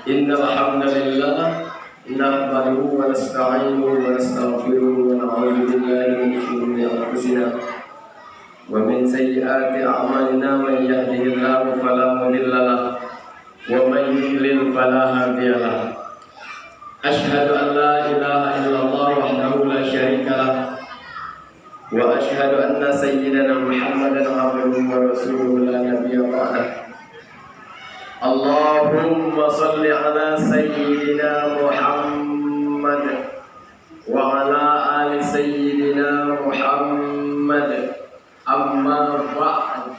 إن الحمد لله نحمده ونستعينه ونستغفره ونعوذ بالله من شرور أنفسنا ومن سيئات أعمالنا من يهده الله فلا مضل له ومن يضلل فلا هادي له أشهد أن لا إله إلا الله وحده لا شريك له وأشهد أن سيدنا محمدا عبده ورسوله لا نبي بعده اللهم صل على سيدنا محمد وعلى آل سيدنا محمد أما بعد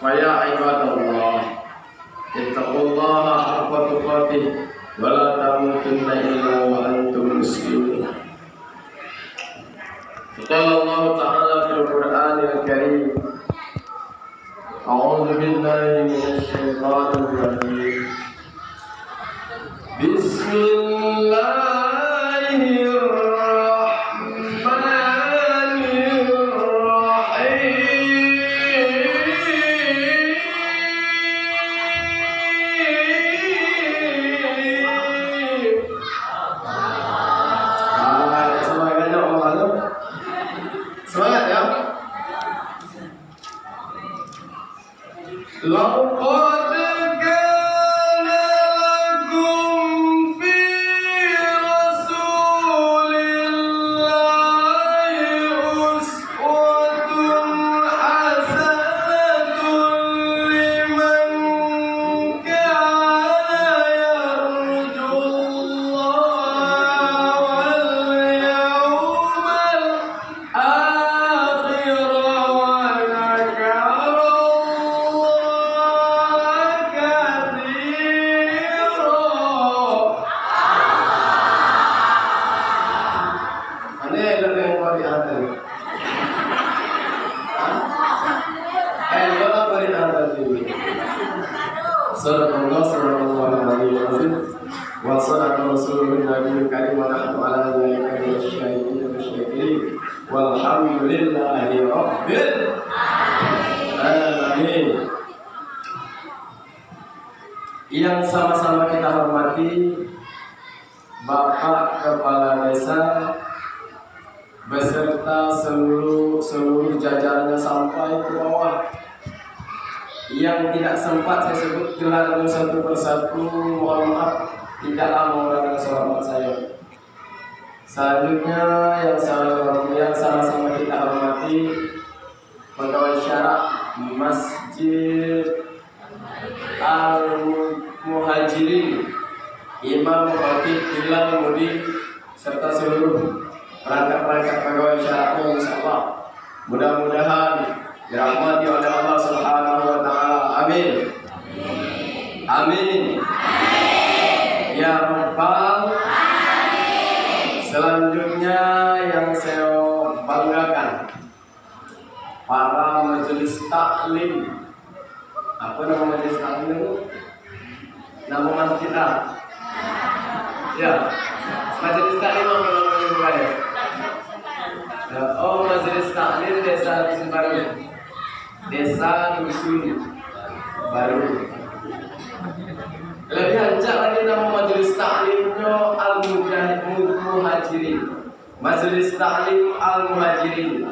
فيا عباد الله اتقوا الله حق تقاته ولا تموتن إلا وأنتم مسلمون. قال الله تعالى في القرآن الكريم أعوذ بالله من الشيطان الرجيم بسم الله الرحمن الرحيم. Semangat ya. لقد كان لكم في رسول الله أسوة حسنة لمن كان يرجو الله واليوم الآخر sallallahu alaihi wasallam wa sallallahu rasulun karim wa nahnu ala dzalika minasyahidin wasyakirin walhamdulillahi rabbil alamin. Yang sama-sama kita hormati Bapak Kepala Desa beserta seluruh jajarannya sampai ke bawah. Yang tidak sempat saya sebut gelar satu persatu, mohon maaf, tidaklah mengurangi selamat saya. Selanjutnya yang sama-sama kita hormati pegawai syarak Masjid Al-Muhajirin, Imam Khatib Bilal Mudi serta seluruh perangkat-perangkat pegawai syaraknya, insyaallah mudah-mudahan dirahmati oleh Allah Subhanahu wa taala. Amin. Amin. Ya Rabbal alamin. Selanjutnya yang saya banggakan para majelis taklim. Apa nama majelis taklim itu? Nama masjid ya. Majelis taklim apa namanya? Oh, majelis taklim Desa Dusun Baru. Desa Dusun Baru. Lebih hancur lagi nama majelis taklimnya Al-Muhajirin. Majelis taklim Al-Muhajirin.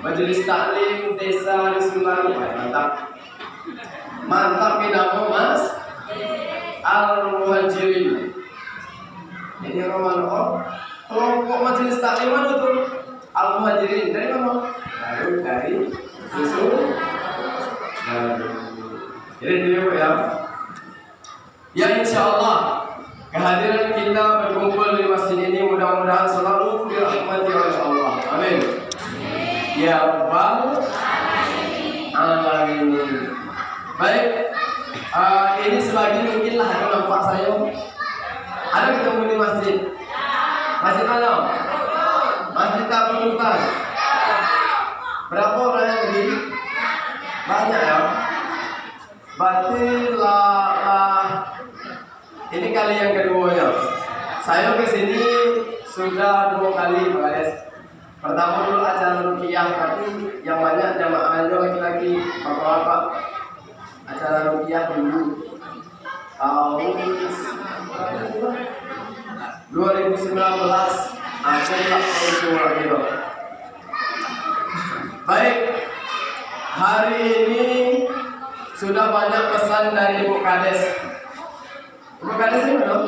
Majelis taklim Desa Dusun Baru. Mantap. Mantap ini nama Mas Al-Muhajirin. Ini Roman kelompok majelis taklim mana tuh? Al-Muhajirin dari mana? Baru dari Dusun Baru. Jadi dulu ya. Ya insyaallah kehadiran kita berkumpul di masjid ini mudah-mudahan selalu dirahmati oleh Allah. Amin. Ya Rabbal alamin. Baik, ini selagi mungkinlah kalau nampak saya ada ketemu di masjid. Masjid mana? Masjid Tabungan. Berapa orang yang berdiri? Banyak ya. Berarti ini kali yang keduanya. Saya ke sini sudah 2 kali, Pak Ades. Pertama dulu acara ruqyah, tapi yang banyak jamaahnya laki-laki, bapak-bapak. Acara ruqyah dulu. tahun 2019 aku tak tahu lagi dong. Baik, hari ini sudah banyak pesan dari Ibu Kades. Ibu Kades ini dong?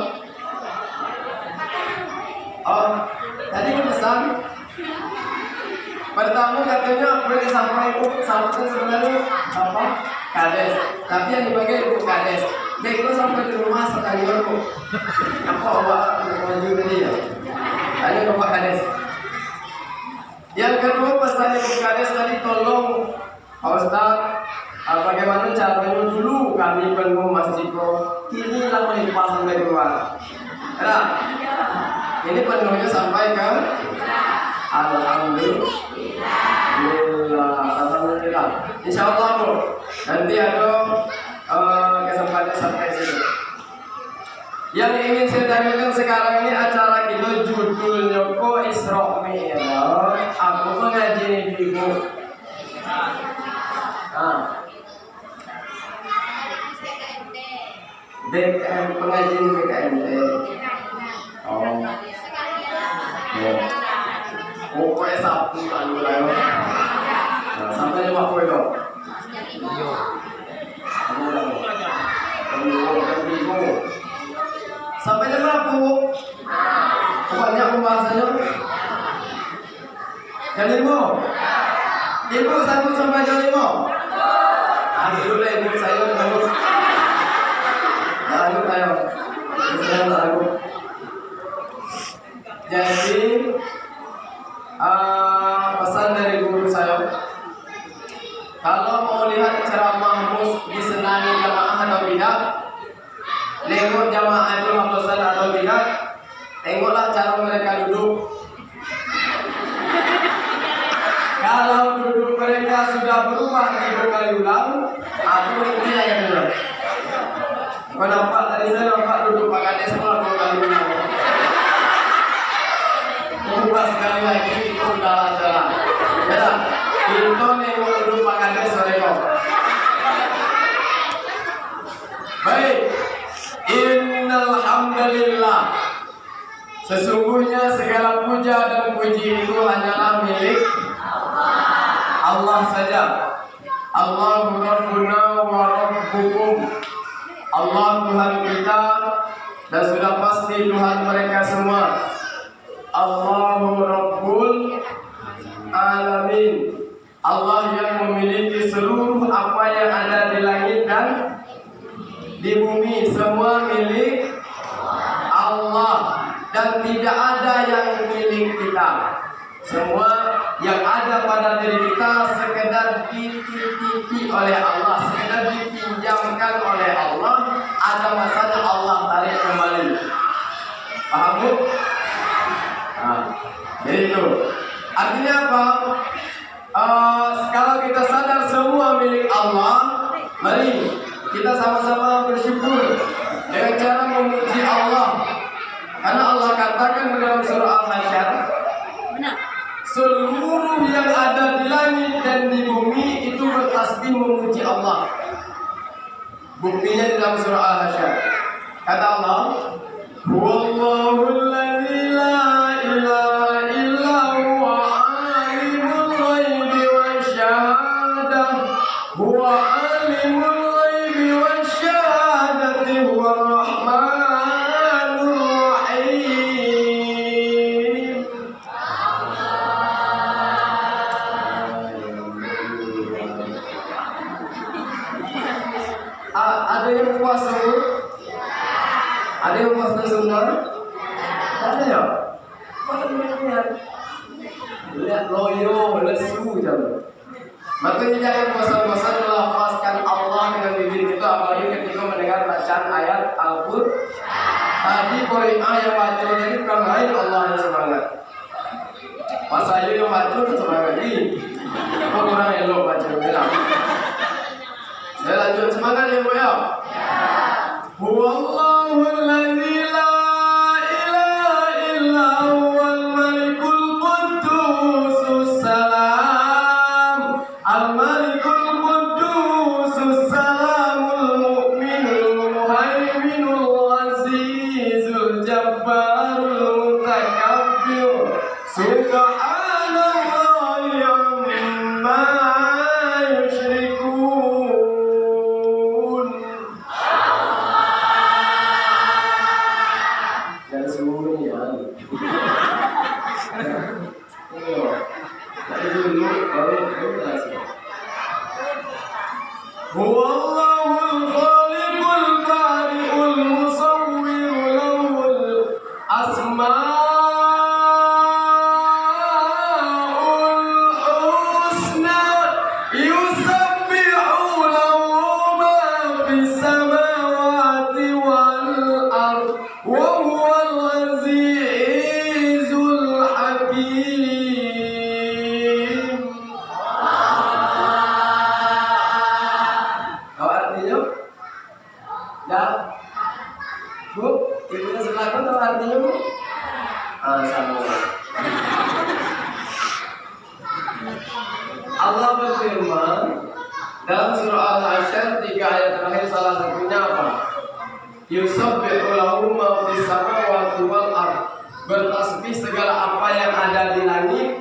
Oh, tadi pesan. Pertama katanya boleh disampaikan sebenarnya apa? Kades. Tapi yang dipakai Ibu Kades. Jadi kalau sampai di rumah sekali baru. Apa awak maju tadi ya? Ada Bapak Kades. Yang kedua pesan Ibu Kades tadi, tolong Pak Ustaz, bagaimana caranya dulu kami penuh masjidku, kini lama lipat sampai keluar. Nah, ini penuhnya sampai ke Alhamdulillah. Insya Allah Bu, nanti ada kesempatan sampai situ. Yang ingin saya tanyakan sekarang ini acara kita judulnya Ko Isra Mi'raj. Aku mengaji ibu. BKM pengajian BKMT. Oh. Ya. Pokoknya Sabtu anu lah. Sampai jam apa itu? Yo. Kamu dah. Sampai jam berapa Bu? Banyak pembahasannya. Jam 5. Ibu sambut sampai jam 5. Dulu lah ibu saya dulu. Lalu ayo. Lalu. Jadi pesan dari guru saya, kalau mau lihat ceramah disenangi jamaah atau tidak, nengok jamaah itu hafazan atau tidak, tengoklah cara mereka duduk. Kalau duduk mereka sudah berubah 3 kali ulang, aku ini yang dulu. Kau nampak tadi saya nampak duduk Pak Kades semua 2 kali ulang. Berubah sekali lagi itu sudah salah. Ya, itu nengok duduk Pak Kades sore kau. Baik. Innal hamdalillah. Sesungguhnya segala puja dan puji itu hanyalah milik Allah saja. Allahu Rabbuna wa Rabbukum. Allah Tuhan kita dan sudah pasti Tuhan mereka semua. Allahu Rabbul Alamin. Allah yang memiliki seluruh apa yang ada di langit dan di bumi, semua milik Allah dan tidak ada yang milik kita. Semua yang ada pada diri kita sekedar dititipi oleh Allah, sekedar dipinjamkan oleh Allah. Ada masanya Allah tarik kembali. Paham Bu? Jadi itu artinya apa? Kalau kita sadar semua milik Allah, mari kita sama-sama bersyukur dengan cara memuji Allah. Karena Allah katakan dalam surah Al-Hasyr, seluruh yang ada di langit dan di bumi itu bertasbih memuji Allah. Buktinya di dalam surah Al-Hasyr. Kata Allah, Huwallahul ladzi la ilaha illa huwa alimul ghaibi wasyahadah. Huwa alimul ghaibi wasyahadati huwa rahmanur rahim. Ada yang puasa? Ada yang puasa sunnah? Ada ya? Lihat loyo, lesu jam. Makanya jangan bosan-bosan melafazkan Allah dengan bibir kita, apalagi ketika mendengar bacaan ayat Al-Qur'an. Tadi Qur'an yang baca tadi bukan lain Allah yang semangat. Pas saya yang baca semangat ini. Orang elok baca bilang. Saya lanjut semangat ya Bu ya. Huwallahul ladzi la ilaha illa huwal malikul quddusus salam. Al-malikul quddusus salamul mu'minul muhaimin Huwallahul khaliqul bari'ul musawwir lahul asmaul husna yusabbihu lahu ma fis samawati wal ardh wa huwal azizul hakim. Ya, Bu, ibunya sebelah tahu artinya, Bu? Sama. Allah berfirman dalam surah Al-Hasyr 3 ayat terakhir, salah satunya apa? Yusabbihu lahu ma fis samawati wal ardh. Bertasbih segala apa yang ada di langit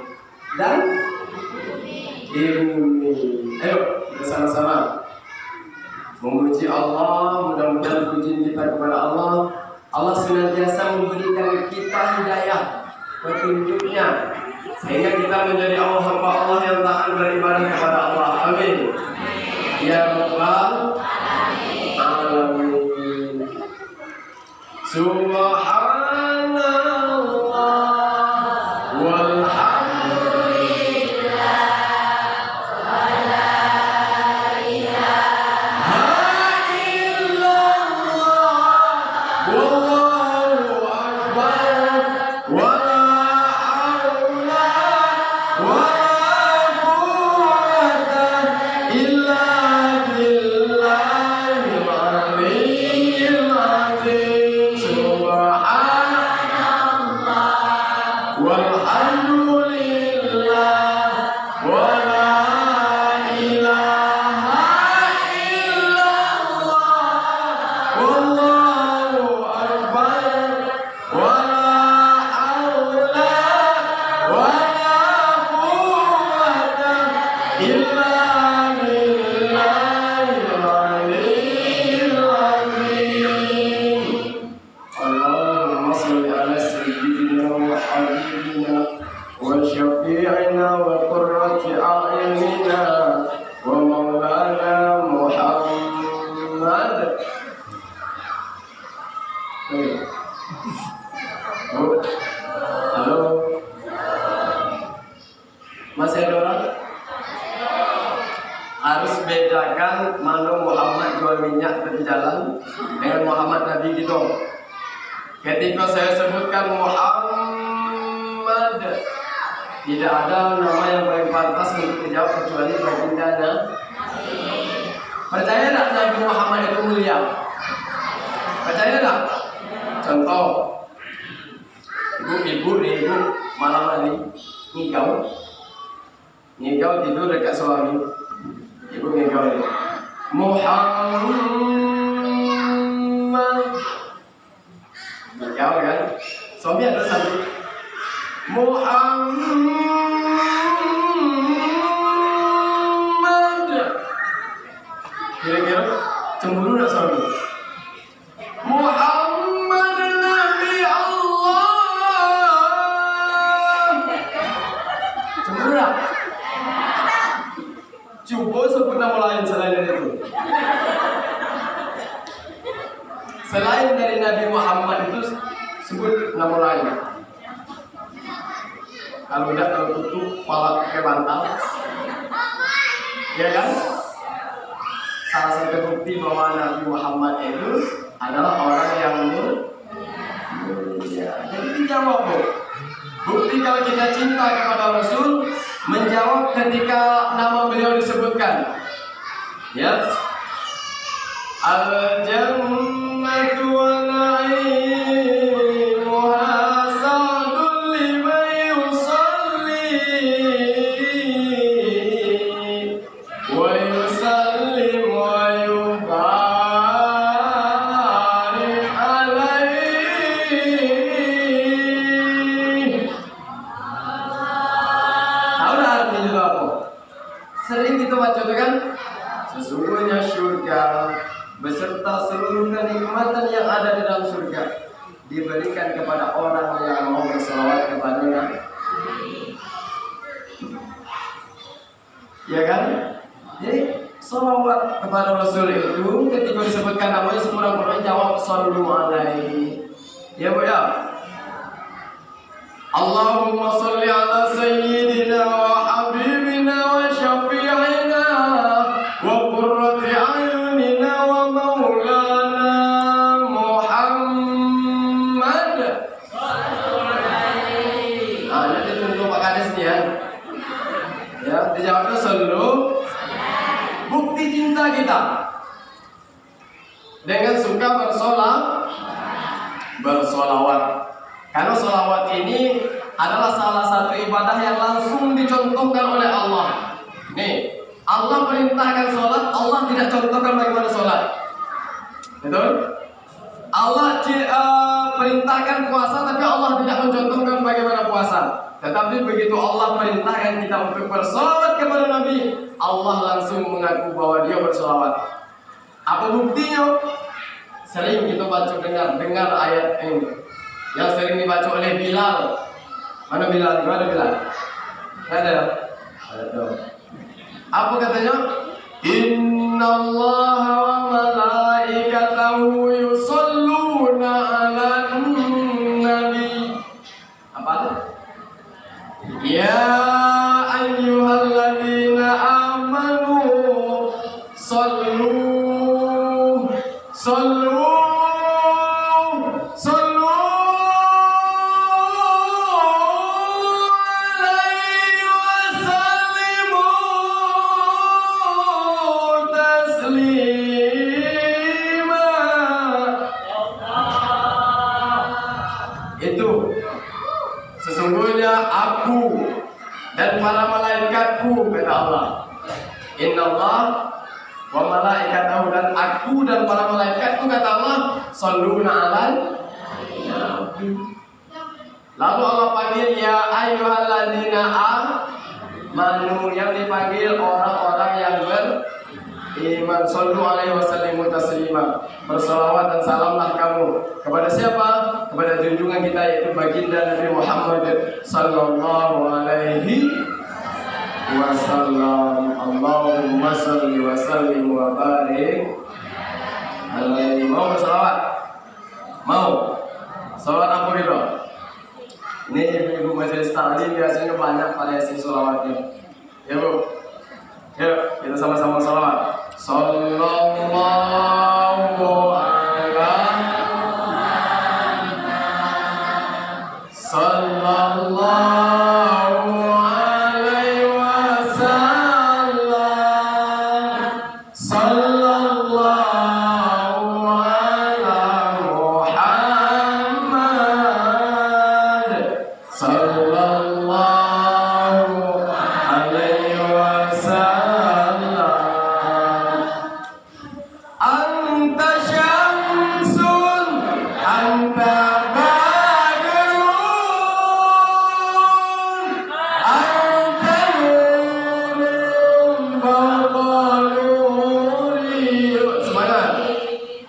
dan di bumi. Ayo, kita sama-sama memuji Allah. Mudah-mudahan pujian kita kepada Allah, Allah senantiasa memberikan kita hidayah, petunjuknya, sehingga kita menjadi hamba Allah yang taat beribadah kepada Allah. Amin. Ya Rabbal Alamin. Subhanallah walhamdulillah wala ilaha illallah wallahu akbar wala haula wala quwwata illa billahil aliyyil azim. Subhanallah walhamdulillah wala ilaha illallah wallahu akbar wala haula wala quwwata illa billahil aliyyil azim. Allahumma shalli ala sayyidina wa habibina wa syafi'ina wa qurrati a'yunina wa maulana Muhammad. Oh, halo. Masih ada orang? Harus bedakan mana Muhammad jual minyak tepi jalan dengan Muhammad Nabi gitu. Ketika saya sebutkan Muhammad, tidak ada nama yang paling pantas untuk dijawab kecuali baginda Nabi. Percaya tak Nabi Muhammad itu mulia? Percaya tak? Contoh, ibu malam hari ngigau tidur dekat suami. Ibu ngigau ini Muhammad, ngigau kan? Suami ada satu Muhammad. Kira-kira cemburu tak suami? Muhammad Nabi Allah. Cemburu tak? Coba sebut nama lain selain dari itu. Selain dari Nabi Muhammad itu sebut nama lain. Kalau tidak tutup kepala pakai bantal, ya kan? Salah satu bukti bahwa Nabi Muhammad itu adalah orang yang mulia. Jadi dijawab, Bu. Bukti kalau kita cinta kepada Rasul, menjawab ketika nama beliau disebutkan. Ya. Al-jannatu wa na'imuha sa'dun liman yusalli wa yusallim wa yubarik alaihi. Tahu tak artinya itu apa? Sering kita baca itu kan? Sesungguhnya surga beserta seluruh kenikmatan yang ada di dalam surga diberikan kepada orang yang mau berselawat kepada Nabi. Ya kan? Jadi Salawat kepada Rasul itu ketika disebutkan namanya sekurang-kurangnya jawab sallu alaihi. Ya Bu ya. Allahumma salli ala sayyidina wa habibina wa syafi'ina wa qurrati ayunina wa maulana Muhammad. Nanti tunggu Pak Kades nih ya. Ya, dijawabnya sallu. Bukti cinta kita dengan suka bersolawat. Karena solawat ini adalah salah satu ibadah yang langsung dicontohkan oleh Allah. Nih, Allah perintahkan sholat, Allah tidak contohkan bagaimana sholat. Betul? Allah perintahkan puasa, tapi Allah tidak mencontohkan bagaimana puasa. Tetapi begitu Allah perintahkan kita untuk bersolawat kepada Nabi, Allah langsung mengaku bahwa dia bersolawat. Apa buktinya? Sering kita baca dengar ayat ini yang sering dibaca oleh Bilal. Mana Bilal? Mana Bilal? Ada? Ada. Apa katanya? Innallaha wa malaikatahu yusholluna 'alan nabi. Apa? Ya ayyuhalladzina amanu sallu alaihi wasallimu taslima. Itu sesungguhnya aku dan para malaikatku, kata Allah. Innallah wa malaikatahu, dan aku dan para malaikatku, kata Allah, shalluna 'alan nabi. Lalu Allah panggil ya ayyuhalladzina amanu, yang dipanggil orang-orang yang beriman. Shallu alaihi wasallimu taslima. Bersalawat dan salamlah kamu kepada siapa? Kepada junjungan kita, yaitu baginda Nabi Muhammad sallallahu alaihi wasallam. Allahumma salli wa sallim wa barik alaihi. Mau bersalawat? Mau? Salawat apa gitu? Ini ibu majelis taklim biasanya banyak variasi salawatnya. Ya Bu? Yuk kita sama-sama salawat. Sallallahu ala sallallahu alaihi wasallam. Sallallahu ala Muhammad. Sallallahu alaihi wasallam. Anta syamsun, anta badrun, anta nurun fawqa nuri. Semangat.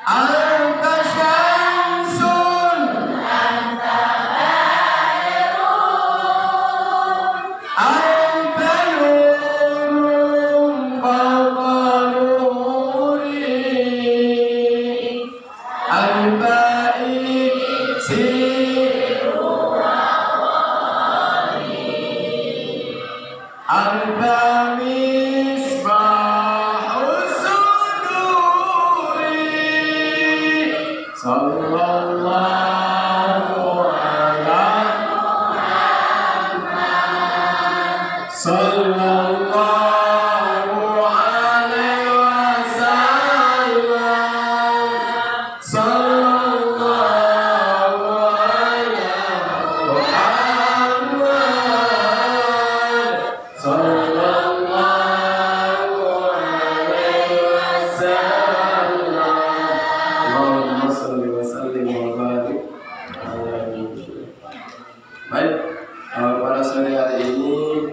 Anta syamsun, anta nurun fawqa nuri. Anta iksiru anta misbahus suduri. Sallallahu ala sallallahu alaihi wasallam. Sallallahu ala Muhammad. Sallallahu alaihi wasallam. Allahumma salli wa sallim wa barik alaihi. Baik, pada sore hari ini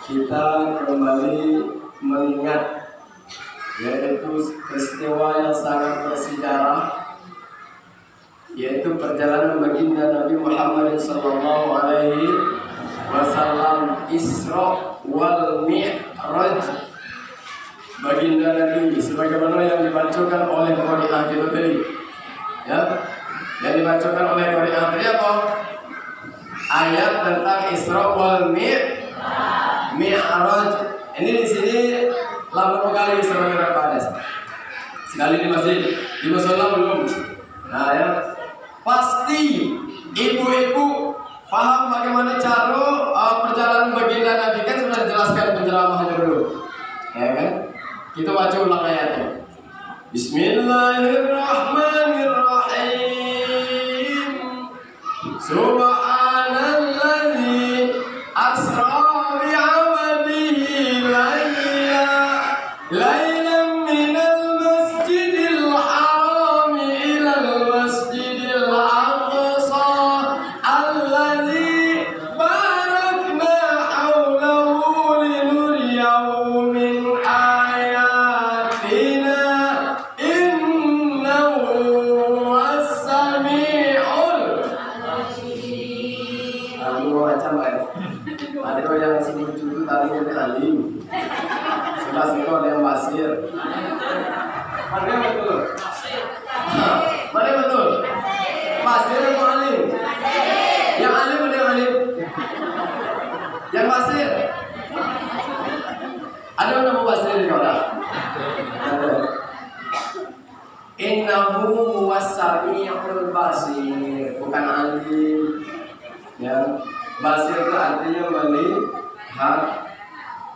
kita kembali mengingat yaitu peristiwa yang sangat bersejarah, yaitu perjalanan baginda Nabi Muhammad sallallahu alaihi wasallam Isra wal Mi'raj. baginda Nabi sebagaimana yang dibacakan oleh Qari'ah itu tadi. Ya, yang dibacakan oleh Qari'ah tadi apa? Ayat tentang Isra wal Mi'raj. Ini di sini 80 kali Isra wal Mi'raj. Sekali di masjid, di musola belum. Nah ya, pasti ibu-ibu paham bagaimana cara perjalanan baginda Nabi, kan sudah dijelaskan penceramahnya dulu. Ya kan? Kita baca ulang ayatnya. Bismillahirrahmanirrahim. Subhanalladzi asra bi'abdihi laylan minal masjidil haram ilal masjidil aqsa alladzi barakna hawlahu linuriyahu min ayatina innahu was-sami'ul macam ada yang sini cucu tadi yang alim, sebelah situ ada yang basir. Mana yang betul? Mana yang betul? Basir atau alim? Yang alim ada yang alim? Yang basir? Ada yang nama basir di kota? Innahu was-sami'ul basir, bukan alim. Ya, basir itu artinya melihat,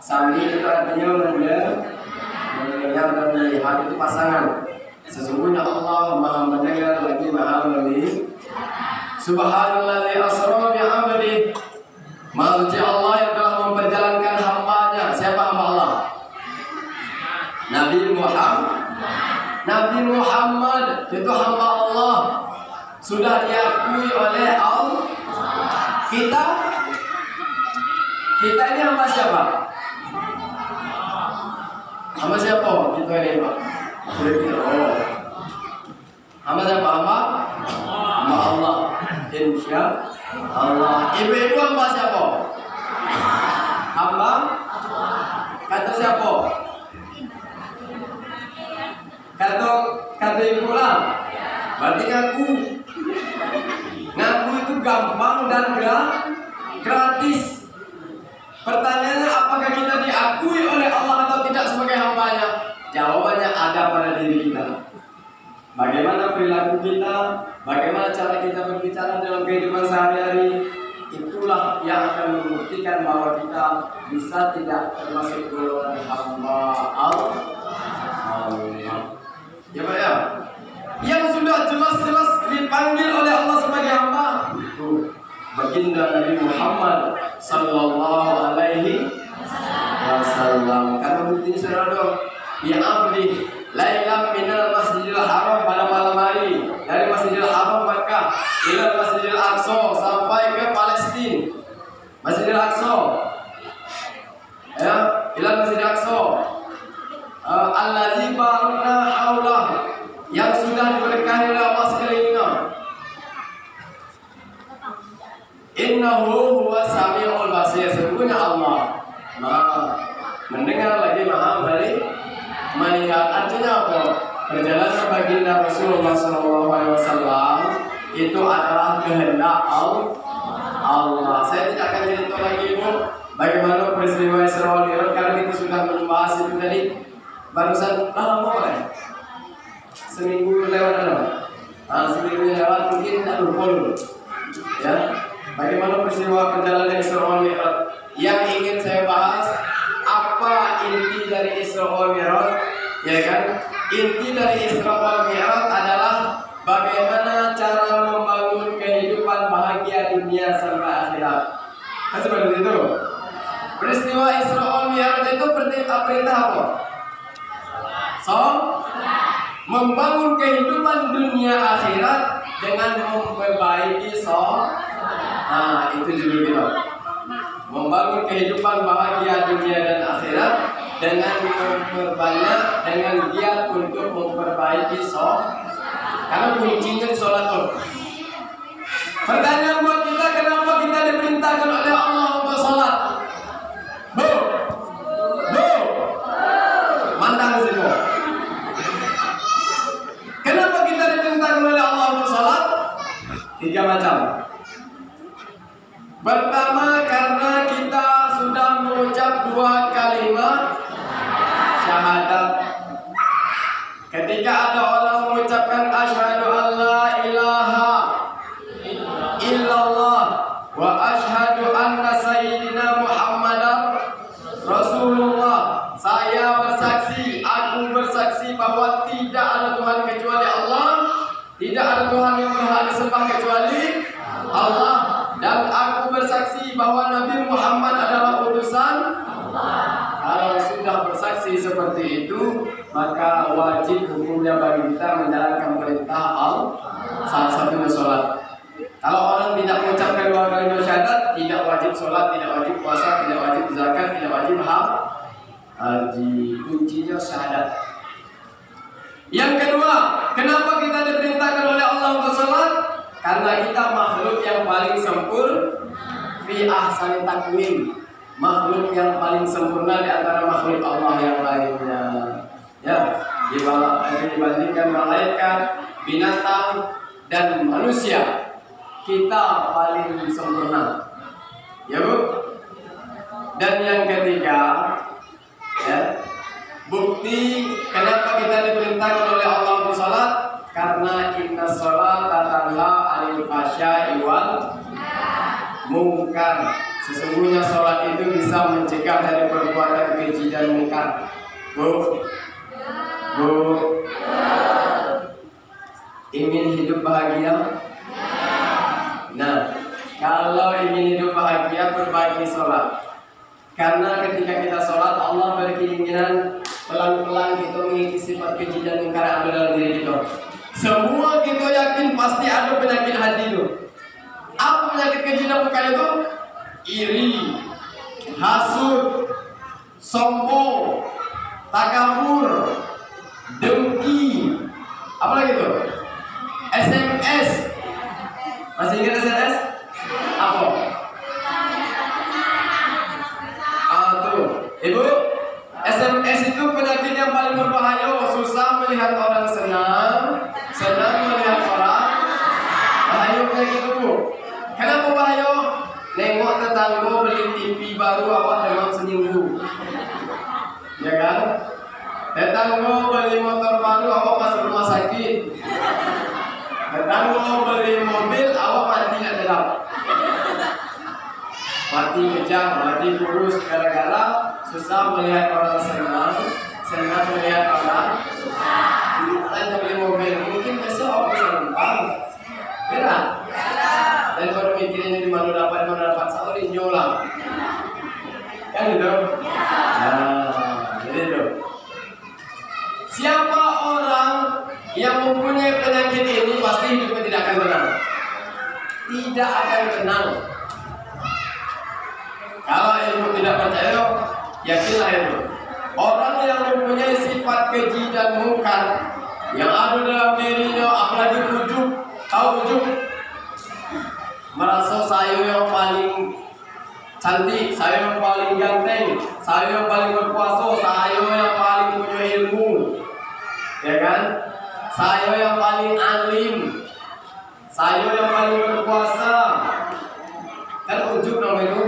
sami itu artinya mendengar dan melihat, itu pasangan. Sesungguhnya Allah Maha mendengar lagi Maha melihat. Subhanalladzi asra bi'abdihi. Maha suci Allah yang telah memperjalankan hamba-Nya. Siapa hamba Allah? Nabi Muhammad itu hamba Allah, sudah diakui oleh Allah. Kita ini hamba siapa? Hamba siapa? Kita ini Pak. Hamba siapa? Hamba Allah. Insya Allah. Ibu-ibu hamba siapa? Hamba? Kata siapa? Kata ibu lah. Berarti ngaku itu gampang dan gratis. Pertanyaannya, apakah kita diakui oleh Allah atau tidak sebagai hamba-Nya? Jawabannya ada pada diri kita. Bagaimana perilaku kita, bagaimana cara kita berbicara dalam kehidupan sehari-hari, itulah yang akan membuktikan bahwa kita bisa tidak termasuk golongan hamba Allah. Ya Pak ya? Yang sudah jelas-jelas dipanggil oleh Allah sebagai hamba itu baginda Nabi Muhammad sallallahu alaihi wasallam. Karena bukti surah dong. Ya abdi lailam minal masjidil haram, pada malam hari dari Masjidil Haram Makkah ila Masjidil Aqsa, sampai ke Palestina. Masjidil Aqsa, ya, ila Masjidil Aqsa, allazi barakna haulah, yang sudah diberkahi oleh Allah sekelilingnya. Innahu huwas sami'ul basir, sesungguhnya Allah Maha mendengar lagi Maha melihat. Artinya apa? Perjalanan baginda Rasulullah SAW itu adalah kehendak Allah. Saya tidak akan cerita lagi Ibu bagaimana peristiwa Isra wal Mi'raj, karena kita sudah membahas itu tadi barusan lama ya. Seminggu lewat seminggu lewat mungkin tidak lupa dulu. Ya, bagaimana peristiwa perjalanan Isra wal Mi'raj. Yang ingin saya bahas, apa inti dari Isra wal Mi'raj? Ya kan? Inti dari Isra wal Mi'raj adalah bagaimana cara membangun kehidupan bahagia dunia sampai akhirat. Kan seperti itu. Peristiwa Isra wal Mi'raj itu perintah apa? Membangun kehidupan dunia akhirat dengan memperbaiki Nah, itu judul kita. Membangun kehidupan bahagia dunia dan akhirat dengan memperbanyak, dengan giat untuk memperbaiki karena kuncinya di sholat tuh. Pertanyaan buat kita, kenapa kita diperintahkan oleh Allah untuk sholat? 3 macam. Pertama, karena kita sudah mengucap 2 kalimat syahadat. Ketika ada orang mengucapkan asyhadu an la ilaha illallah wa asyhadu anna sayyidina Muhammadar Rasulullah, saya bersaksi, aku bersaksi bahwa tidak ada Tuhan kecuali Allah, tidak ada Tuhan yang berhak disembah kecuali Allah, dan aku bersaksi bahwa Nabi Muhammad adalah utusan Allah. Kalau sudah bersaksi seperti itu, maka wajib hukumnya bagi kita menjalankan perintah Allah. Salah satunya sholat. Kalau orang tidak mengucapkan 2 kalimat syahadat, tidak wajib sholat, tidak wajib puasa, tidak wajib zakat, tidak wajib haji. Kuncinya syahadat. Yang kedua, kenapa kita diperintahkan oleh Allah untuk sholat? Karena kita makhluk yang paling sempurna, fi ahsani taqwim, makhluk yang paling sempurna di antara makhluk Allah yang lainnya. Ya, dibandingkan malaikat, binatang, dan manusia, kita paling sempurna. Ya Bu. Dan yang ketiga, ya, bukti kenapa kita diperintahkan oleh Allah untuk sholat, karena inna sholata tanha 'anil fahsya'i wal munkar. Sesungguhnya sholat itu bisa mencegah dari perbuatan keji dan munkar. Bu, ingin hidup bahagia? Nah, kalau ingin hidup bahagia, perbaiki sholat. Karena ketika kita sholat, Allah berkeinginan pelan-pelan kita mengikuti sifat keji dan munkar yang ada dalam diri kita. Semua kita yakin pasti ada penyakit hati itu. Apa penyakit keji dan munkar itu? Iri, hasud, sombong, takabur, dengki, apa lagi itu? SMS. Masih ingat SMS? Apa? Ibu, SMS itu penyakit yang paling berbahaya. Susah melihat orang senang, senang melihat orang bahaya penyakit itu. Kenapa bahaya? Nengok tetangga beli TV baru, awak demam seminggu, ya kan? Tetangga beli motor baru, awak masuk rumah sakit. Tetangga beli mobil, awak mati tidak dedap. Mati kejang, mati kurus, gara-gara susah melihat orang senang, senang melihat orang susah. Beli mobil, mungkin besok awak bisa numpang, benar? Dan baru mikirin di mana dapat sahur injolah, kan gitu? Nah, jadi itu. Siapa orang yang mempunyai penyakit ini pasti hidupnya tidak akan tenang, tidak akan tenang. Kalau ibu tidak percaya, yakinlah itu. Orang yang mempunyai sifat keji dan munkar yang ada dalam dirinya, apalagi ujub, tahu ujub? Merasa saya yang paling cantik, saya yang paling ganteng, saya yang paling berkuasa, saya yang paling punya ilmu, ya kan? Saya yang paling alim, saya yang paling berkuasa. Kan ujub namanya itu.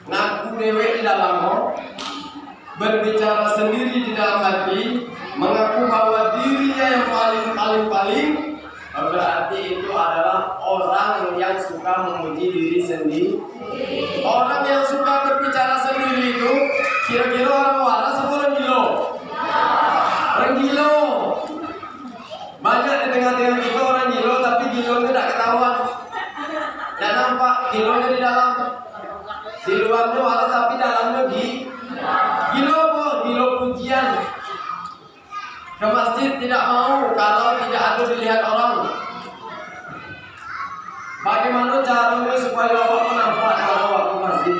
Ngaku dewe di dalam, berbicara sendiri di dalam hati, mengaku bahwa dirinya yang paling, berarti itu adalah orang yang suka memuji diri sendiri. Orang yang suka berbicara sendiri itu kira-kira orang waras atau orang gila? Orang gila. Banyak di tengah-tengah kita orang gila, tapi gila itu tidak ketahuan, tidak nampak. Gila di dalam, di luarnya waras tapi dalamnya gila apa? Gila pujian. Ke masjid tidak mau kalau tidak ada dilihat orang. Bagaimana caranya supaya awak nampak kalau awak ke masjid?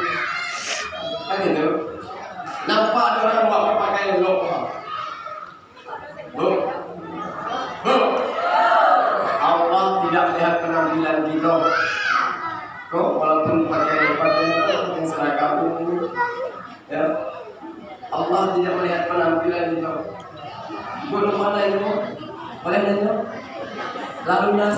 Kan gitu. Nampak ada orang awak pakai blok. Bu, Allah tidak melihat penampilan kita. Kok walaupun pakai seragam, ya, Allah tidak melihat penampilan kita. Belum mana itu? Boleh nanya? Lalu nas?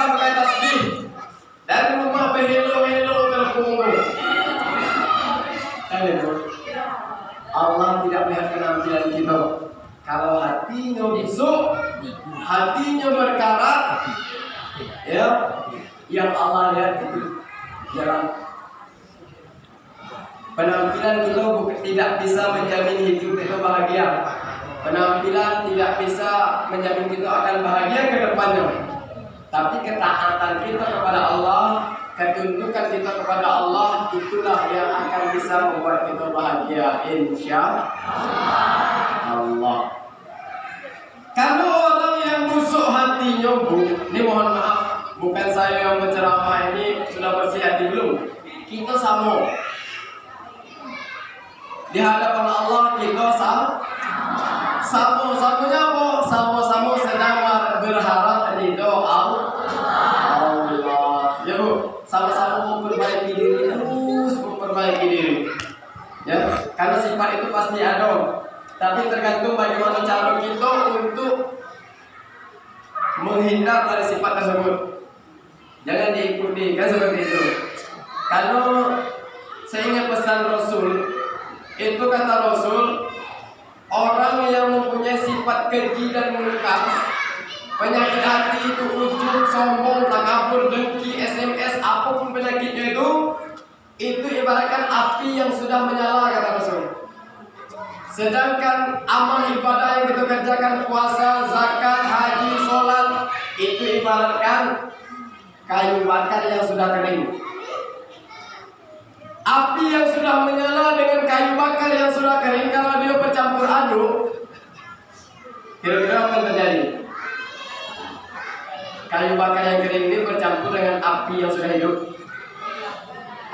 orang pakai tasbih, dari rumah berhelo-helo terpunggung. Allah tidak melihat penampilan kita. Kalau hatinya busuk, hatinya berkarat, ya, yang Allah lihat itu jalan. Penampilan kita tidak bisa menjamin hidup kita bahagia. Penampilan tidak bisa menjamin kita akan bahagia ke depannya. Tapi ketaatan kita kepada Allah, ketundukan kita kepada Allah, itulah yang akan bisa membuat kita bahagia, insya Allah. Kalau orang yang busuk hatinya, ini mohon maaf, bukan saya yang berceramah, ini sudah bersih hati belum? Kita sama di hadapan Allah, kita sama-samanya apa? Sama-sama sedang berharap ridho Allah. Ya Bu, sama-sama memperbaiki diri, terus memperbaiki diri. Ya, karena sifat itu pasti ada. Tapi tergantung bagaimana cara kita untuk menghindar dari sifat tersebut. Jangan diikuti, kan seperti itu. Kalau saya ingat pesan Rasul, itu kata Rasul, orang yang mempunyai sifat keji dan mengungkap, penyakit hati itu ujub, sombong, takabur, dengki, SMS, apapun penyakitnya itu ibaratkan api yang sudah menyala, kata Rasul. Sedangkan amal ibadah yang kita kerjakan, puasa, zakat, haji, sholat, itu ibaratkan kayu bakar yang sudah kering. Api yang sudah menyala dengan kayu bakar yang sudah kering, kalau dia bercampur aduk, kira-kira apa yang terjadi? Kayu bakar yang kering ini bercampur dengan api yang sudah hidup.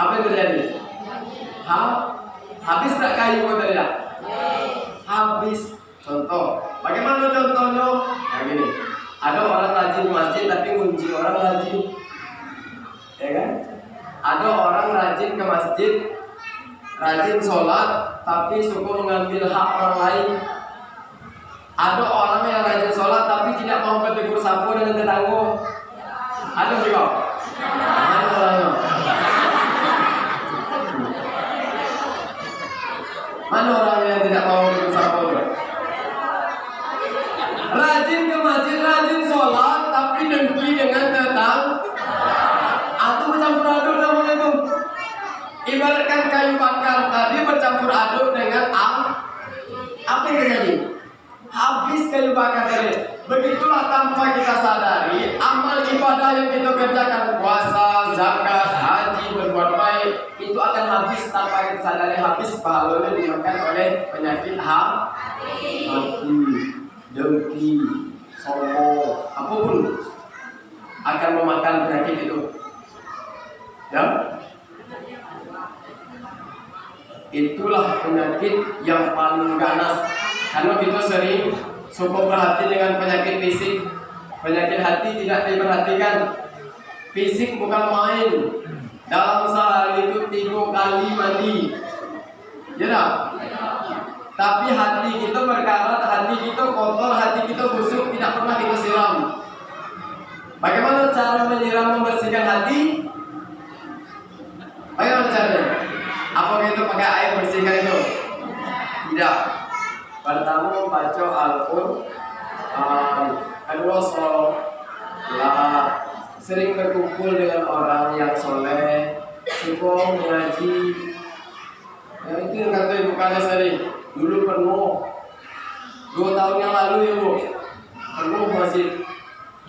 Apa yang terjadi? Habis tak kayu atau tidak? Habis. Contoh, bagaimana contohnya? Nah gini, ada orang rajin masjid tapi ngunci orang rajin, ya kan? Ada orang rajin ke masjid, rajin sholat, tapi suka mengambil hak orang lain. Ada orang yang rajin sholat tapi tidak mau bertegur sapa dengan tetangga. Ada juga. Mana orangnya? Mana orang yang tidak mau bertegur sapa? Rajin ke masjid, rajin sholat, tapi dengki dengan tetangga. Atau bercampur aduk namanya itu. Ibaratkan kayu bakar tadi bercampur aduk dengan apa yang terjadi? Habis kayu bakar tadi. Begitulah tanpa kita sadari, amal ibadah yang kita kerjakan, puasa, zakat, haji, berbuat baik, itu akan habis tanpa kita sadari, habis pahalanya dimakan oleh penyakit hati, dengki, sombong, apapun akan memakan penyakit itu. Ya, itulah penyakit yang paling ganas. Karena kita sering suka perhati dengan penyakit fisik, penyakit hati tidak diperhatikan. Fisik bukan main. Dalam sehari itu 3 kali mandi, ya tak? Tapi hati kita berkarat, hati kita kotor, hati kita busuk, tidak pernah kita siram. Bagaimana cara menyiram, membersihkan hati? Bagaimana caranya? Apa kita pakai air bersihkan itu? Tidak. Pertama baca Al-Quran, kedua sholat, sering berkumpul dengan orang yang soleh, suka mengaji. Ya, itu yang kata ibu kata sering. Dulu penuh, 2 tahun yang lalu ya Bu, penuh masjid.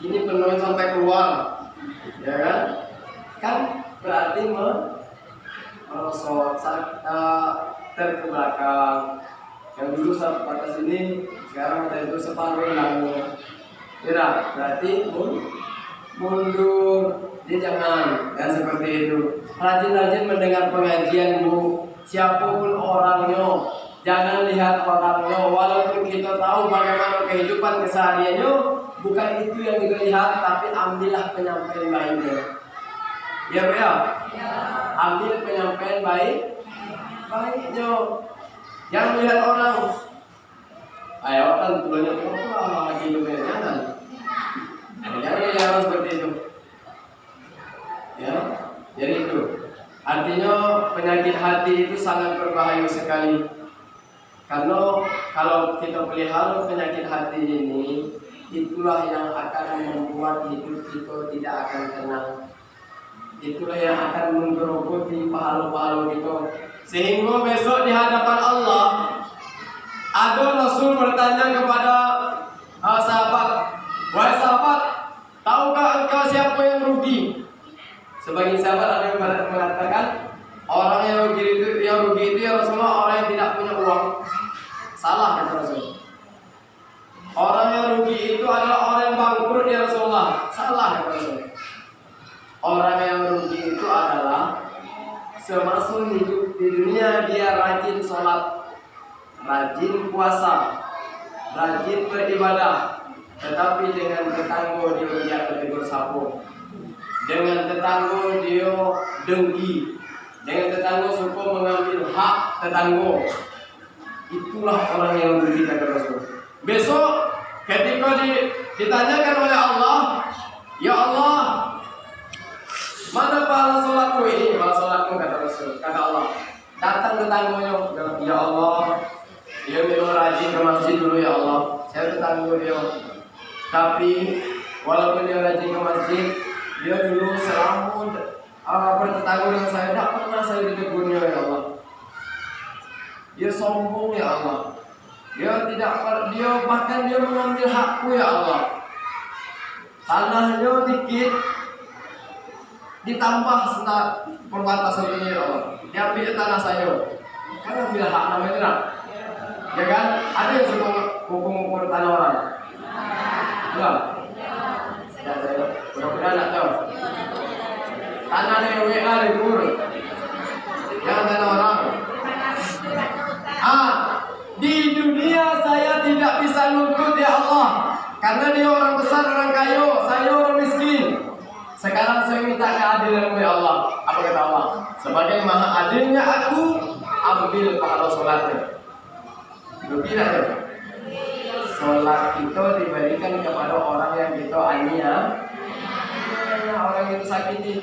Ini penuh sampai keluar, ya kan? Kan berarti merosot, ke belakang. Yang dulu batas ini, sekarang kita itu separuh lalu. Tidak, berarti mundur. Jadi jangan, kan seperti itu. Rajin-rajin mendengar pengajian Bu. Siapapun orangnya, jangan lihat orangnya. Walaupun kita tahu bagaimana kehidupan kesehariannya, bukan itu yang kita lihat, tapi ambillah penyampaian baiknya. Ya Bu ya? Ambil penyampaian baiknya. Jangan melihat orang. Ayo kan tulangnya lagi lumayan jangan. Jangan lihat orang seperti itu. Jadi itu artinya penyakit hati itu sangat berbahaya sekali. Karena kalau kita pelihara penyakit hati ini, itulah yang akan membuat hidup kita tidak akan tenang. Itulah yang akan menggerogoti pahala-pahala kita. Sehingga besok di hadapan Allah ada Rasul bertanya kepada sahabat, wahai sahabat, tahukah engkau siapa yang rugi? Sebagian sahabat ada yang mengatakan orang yang rugi itu ya Rasulullah orang yang tidak punya uang. Salah kata Rasul. Orang yang rugi itu adalah orang yang bangkrut ya Rasulullah. Salah kata Rasul. Orang yang rugi itu adalah semasa hidup di dunia dia rajin sholat, rajin puasa, rajin beribadah, tetapi dengan tetangga dia bertegur sapu, dengan tetangga dia dengki, dengan tetangga suka mengambil hak tetangga. Itulah orang yang rugi kata Rasul. Besok ketika ditanyakan oleh Allah, ya Allah, mana pahala sholatku ini? Pahala sholatku kata Rasul, kata Allah. Datang tetangganya, ya Allah, dia memang rajin ke masjid dulu ya Allah. Saya tetangga dia. Tapi walaupun dia rajin ke masjid, dia dulu selalu bertetangga dengan saya. Tidak pernah saya ditegurnya ya Allah. Dia sombong ya Allah. Dia bahkan dia mengambil hakku ya Allah. Tanahnya dikit, ditambah senar perbatasan ini ya Allah. Diambil tanah saya. Kan ambil hak namanya tidak? Ya kan? Ada yang suka hukum tanah orang? Enggak? Ya, saya mudah-mudahan tidak tahu. Tanah dewe lah dikur. Jangan tanah orang. Di dunia saya tidak bisa nuntut ya Allah, karena dia orang besar, orang kaya, saya orang miskin. Sekarang saya minta keadilan ya Allah. Apa kata Allah? Sebagai maha adilnya aku ambil pahala sholatnya. Lebih tak? Sholat kita diberikan kepada orang yang kita aniaya, orang yang sakiti.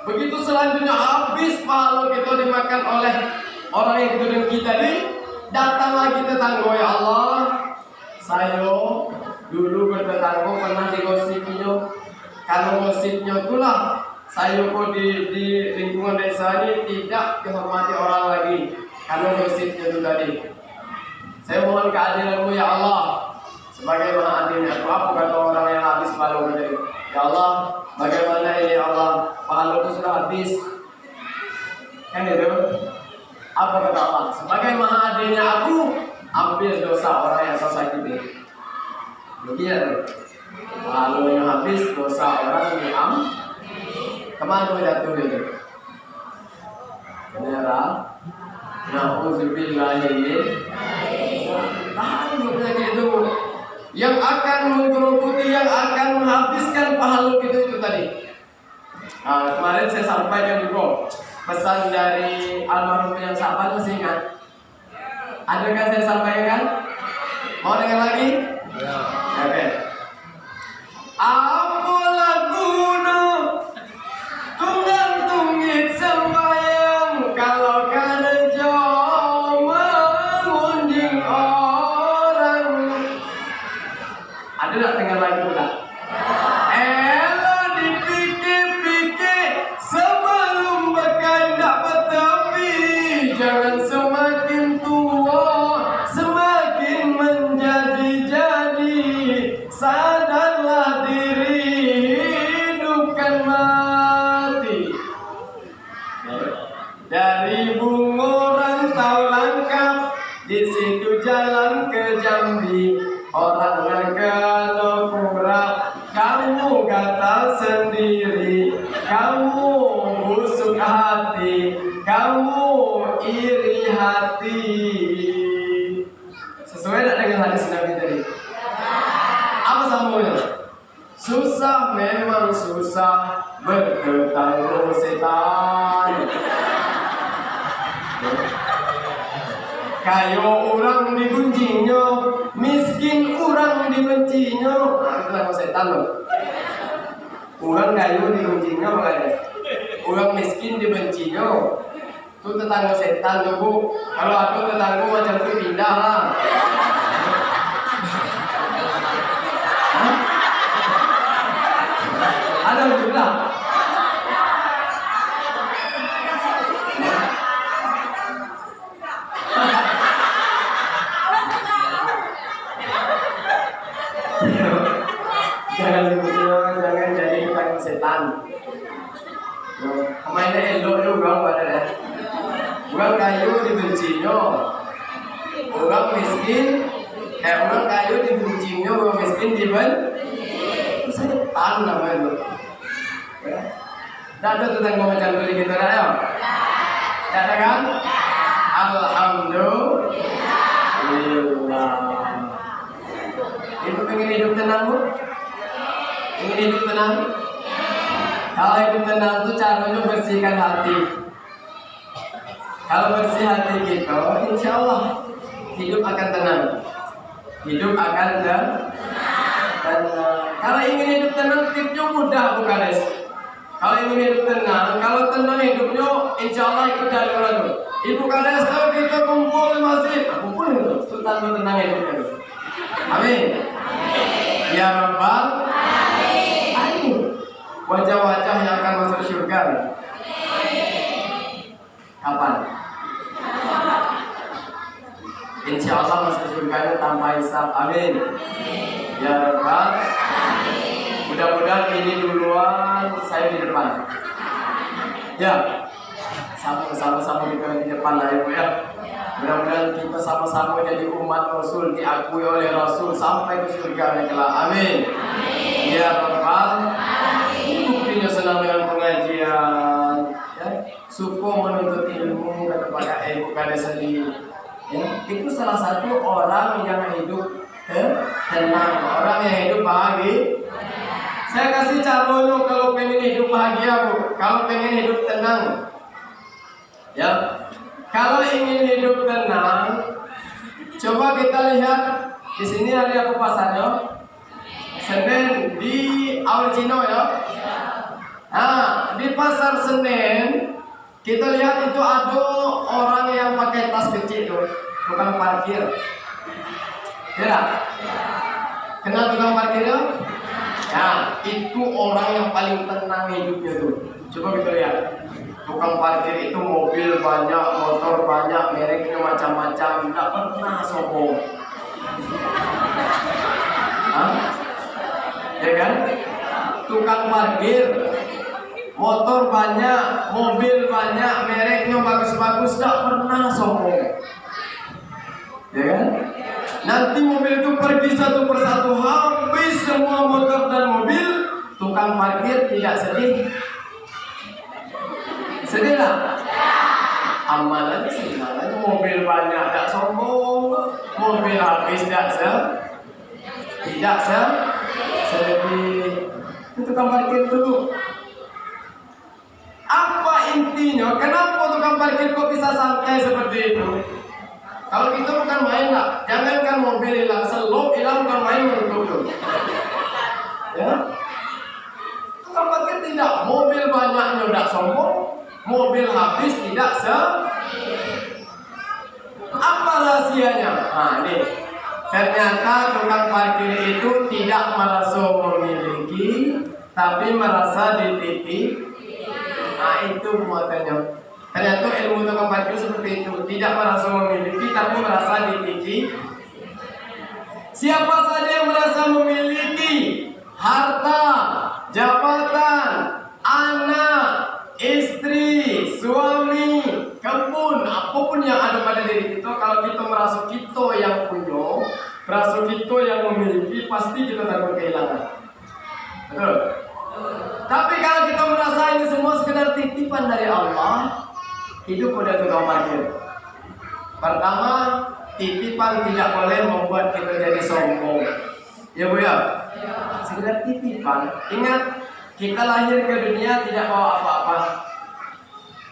Begitu selanjutnya habis pahala kita dimakan oleh orang yang kita dengki tadi. Datang lagi tetangga ya Allah. Saya dulu bertetangga pernah digosipinya. Kalau gosipnya itulah saya kok di lingkungan desa ini tidak dihormati orang lagi. Kalau gosipnya itu tadi. Saya mohon keadilanmu ya Allah. Sebagai maha adilnya aku, apa kata orang yang habis pahala tadi? Ya Allah, bagaimana ini ya Allah? Pahala itu sudah habis. Kan itu? Apa kata Allah? Sebagai maha adilnya aku ambil dosa orang yang saya sakiti. Begitu. Pahalanya habis, dosa orang diambil. Kemana jatuh itu? Beneran? Na'udzubillahi min penyakit itu yang akan menggerogoti, yang akan menghabiskan pahala kita itu tadi. Kemarin saya sampaikan juga pesan dari almarhum yang sahabat, masih ingat? Adakah saya sampaikan? Mau dengar lagi? Ya. Oke. Apalah guna tunggang tunggit sembahyang kalau kerja mengunjing orang. Ada tak dengar lagi tak? Ela dipikir-pikir sebelum berkandak bertepi. Jangan semakin tua semakin menjadi-jadi. Sadarlah diri hidupkan mati. Dari bunga rantau langkah di situ jalan ke Jambi. Orang kalau kurang kamu kata sendiri, kamu busuk hati, kamu iri hati. Sesuai tak dengan hadis Nabi tadi? Apa sambungnya? Susah memang susah bertetangga setan. Kayo orang digunjingnya, miskin orang dibencinya. Itu nama setan loh. Orang kayo digunjingnya makanya. orang miskin dibencinya. Itu tetangga setan tuh Bu. Kalau aku tetangga macam itu pindah lah. Ada juga. Jangan jadi tukang setan. Kemainnya elok juga padahal. Orang kayu dibencinya, orang miskin. Orang kayu dibencinya, orang miskin itu setan namanya itu. Tidak ada tetangga macam itu kita ada ya? Tidak ada kan? Alhamdulillah. Ibu pengen hidup tenang Bu? Ingin hidup tenang? Kalau hidup tenang itu caranya bersihkan hati. Kalau bersih hati kita, insya Allah hidup akan tenang. Hidup akan tenang. Kalau ingin hidup tenang, tipnya mudah Bu Kades. Kalau ingin hidup tenang, kalau tenang hidupnya, insya Allah itu jalur itu. Ibu Kades, kalau kita kumpul di masjid, kumpul itu, sultan tenang hidupnya. Amin. Ya Rabbal Alamin. Wajah-wajah yang akan masuk surga. Kapan? Insya Allah masuk surga tanpa hisab. Amin. Ya Rabbal. Mudah-mudahan ini duluan, saya di depan. Ya, sama-sama kita di depan lah Ibu ya. Mudah-mudahan kita sama-sama jadi umat Rasul, diakui oleh Rasul sampai ke surga kelak. Amin. Ya Rabbal. Buktinya senang dengan pengajian, ya. Suka menuntut ilmu kepada Ibu Kades sendiri. Ya, itu salah satu orang yang hidup tenang, orang yang hidup bahagia. Saya kasih caranya kalau pengen hidup bahagia Bu, kalau pengen hidup tenang. Ya, kalau ingin hidup tenang, coba kita lihat di sini hari apa pasarnya? Senin di Aurcino ya. Nah, di pasar Senen kita lihat itu ada orang yang pakai tas kecil tuh, tukang parkir. Ya, kenal tukang parkirnya? Nah, itu orang yang paling tenang hidupnya tuh. Coba kita lihat. Tukang parkir itu mobil banyak, motor banyak, mereknya macam-macam, tidak pernah sombong. Ya kan? Tukang parkir, motor banyak, mobil banyak, mereknya bagus-bagus, tidak pernah sombong. Ya kan? Nanti mobil itu pergi satu persatu, habis semua motor dan mobil, tukang parkir tidak sedih. Sedih lah. Aman aja senang aja, mobil banyak tidak sombong, mobil habis tidak sedih. Itu tukang parkir dulu. Apa intinya? Kenapa tukang parkir kok bisa santai seperti itu? Kalau kita bukan main lah, jangankan mobil hilang, selop hilang bukan main menurut itu. Ya, tukang parkir tidak, mobil banyaknya tidak sombong. Mobil habis tidak apa rahasianya? Nah ini ternyata tukang parkir itu tidak merasa memiliki, tapi merasa dititip. Nah itu muatannya. Ternyata ilmu tukang parkir seperti itu, tidak merasa memiliki, tapi merasa dititip. Siapa saja yang merasa memiliki harta, jabatan, anak, istri, suami, kebun, apapun yang ada pada diri kita, kalau kita merasa kita yang punya, merasa kita yang memiliki, pasti kita takut kehilangan. Betul? Tapi kalau kita merasa ini semua sekedar titipan dari Allah, hidup udah tukang parkir. Pertama, titipan tidak boleh membuat kita jadi sombong. Ya Bu ya? Sekedar titipan. Ingat, kita lahir ke dunia tidak bawa apa-apa.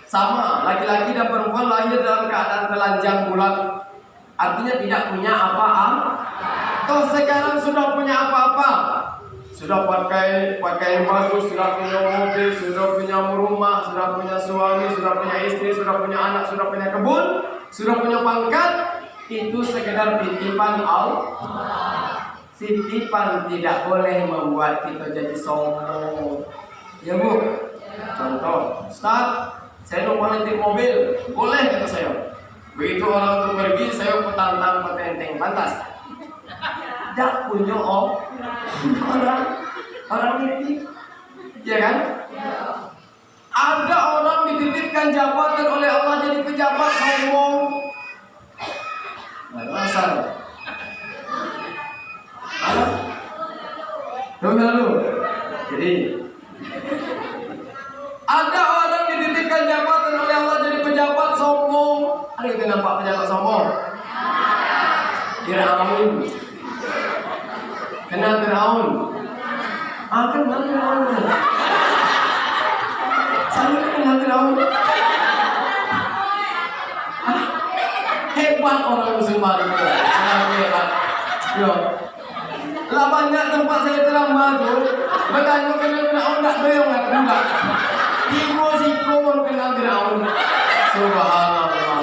Sama, laki-laki dan perempuan lahir dalam keadaan telanjang bulat. Artinya tidak punya apa-apa. Toh sekarang sudah punya apa-apa. sudah pakai pakaian bagus, sudah punya mobil, sudah punya rumah, sudah punya suami, sudah punya istri, sudah punya anak, sudah punya kebun, sudah punya pangkat, itu sekedar titipan Allah. Titipan tidak boleh membuat kita jadi sombong. Ya Bu? Contoh, Ustaz, saya mau nitip mobil, boleh kata saya. Begitu orang itu pergi, saya petantang petenteng, pantas. Tidak punya orang nitip, ya kan? Ada orang dititipkan jabatan oleh Allah jadi pejabat sombong. Asal. Lalu, jadi ada orang dititipkan jabatan oleh Allah jadi pejabat sombong. Ada yang nampak pejabat sombong? Firaun. Kenal Firaun? Kenal Firaun. Saya kenal Firaun. Hebat orang Musulman itu. Hebat. Yo. Lah banyak tempat saya ceramah tu, bertanya kenal Firaun tak doyong nak juga. Ibu siko pun kenal Firaun. Subhanallah.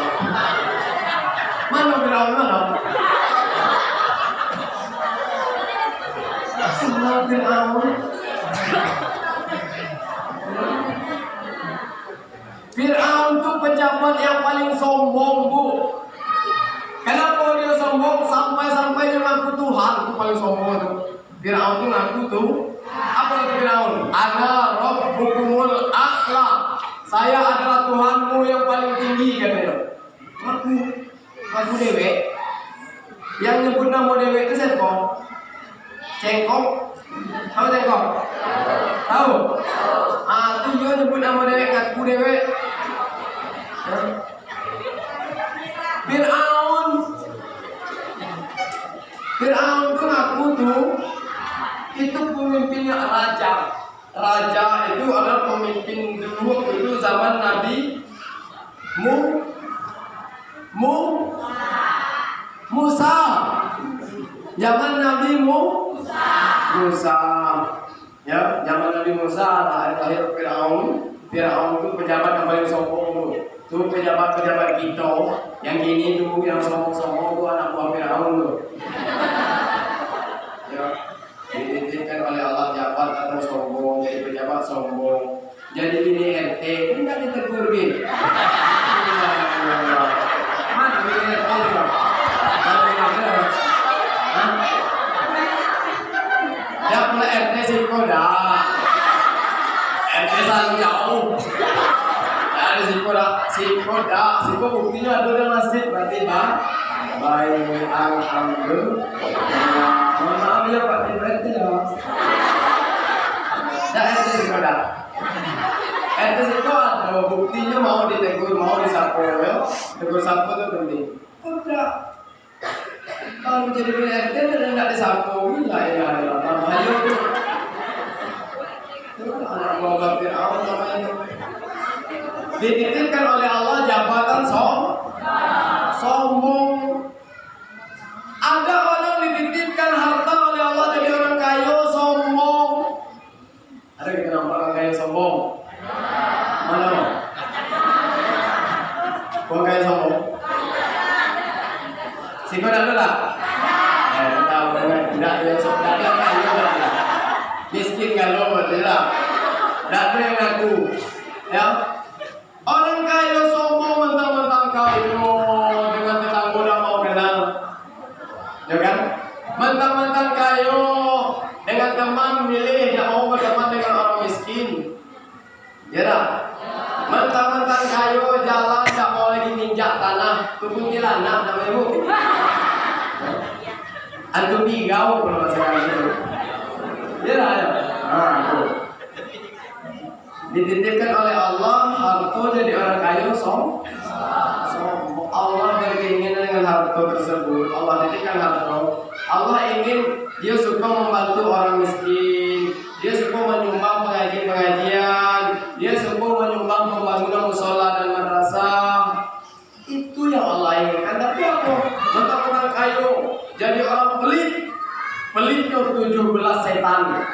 Mana Firaun mana? Kenal Firaun. Firaun tu pejabat yang paling sombong, Bu. Kenapa dia sombong sampai dia ngaku Tuhan? Itu paling sombong tu. Firaun tu ngaku tu. Apa itu Firaun? Ana rabbukumul a'la. Saya adalah Tuhanmu yang paling tinggi, katanya. Ngaku dewek. Yang nyebut nama dewek itu siapa? Cengkok. Tahu cengkok? Tahu? Itu dia nyebut nama dewek, ngaku dewek. Firaun tu ngaku tu itu pemimpinnya raja. Raja itu adalah pemimpin dulu itu zaman Nabi Musa. Zaman Nabi Musa. Ya, zaman Nabi Musa lahir Firaun. Firaun itu pejabat yang paling sombong tu. Pejabat-pejabat kita yang gini tu, yang sombong-sombong tu anak buah Firaun tu. Ya, dititipkan oleh Allah jabat atau sombong, jadi pejabat sombong. Jadi ini RT, enggak ditegur bin. Mana ini RT tu? Ya pula RT siko dah. RT selalu jauh. Ada siko dah. Siko buktinya ada dalam masjid berarti bang. Baik, alhamdulillah. Mohon maaf ya Pak RT ya. Dah RT siko dah. RT siko ada buktinya mau ditegur, mau disapu ya. Tegur sapu itu penting. Udah. Kalau jadi RT dan nggak disapu, ya. Ayo tu. Anak buah Firaun namanya itu. Dititipkan oleh Allah jabatan sombong. Ada orang dititipkan harta oleh Allah jadi orang kaya sombong. Ada yang nampak orang kaya sombong? Mana? Orang kaya sombong? Siko dah ada tak? Tahu tidak yang sombong, tidak kaya. Miskin kalau tidak. Tak ada yang ngaku. Ya. Orang kaya sombong mentang-mentang kaya dengan tetangga dah mau kenal. Ya kan? Mentang-mentang kaya dengan teman milih tidak mau berteman dengan orang miskin. Ya tak? Mentang-mentang kaya jalan tidak mau lagi ninjak tanah. Tukun tilana namanya Bu. Antum tigau kalau masalah itu. Ya tak? Itu. Dititipkan oleh Allah harta jadi orang kaya sombong. Allah berkeinginan dengan harta tersebut. Allah titipkan harta. Allah ingin dia suka membantu orang miskin. Dia suka menyumbang pengajian. Dia suka menyumbang pembangunan musola dan madrasah. Itu yang Allah inginkan. Tapi apa? Mentang-mentang kaya jadi orang pelit. Pelitnya 17 setan.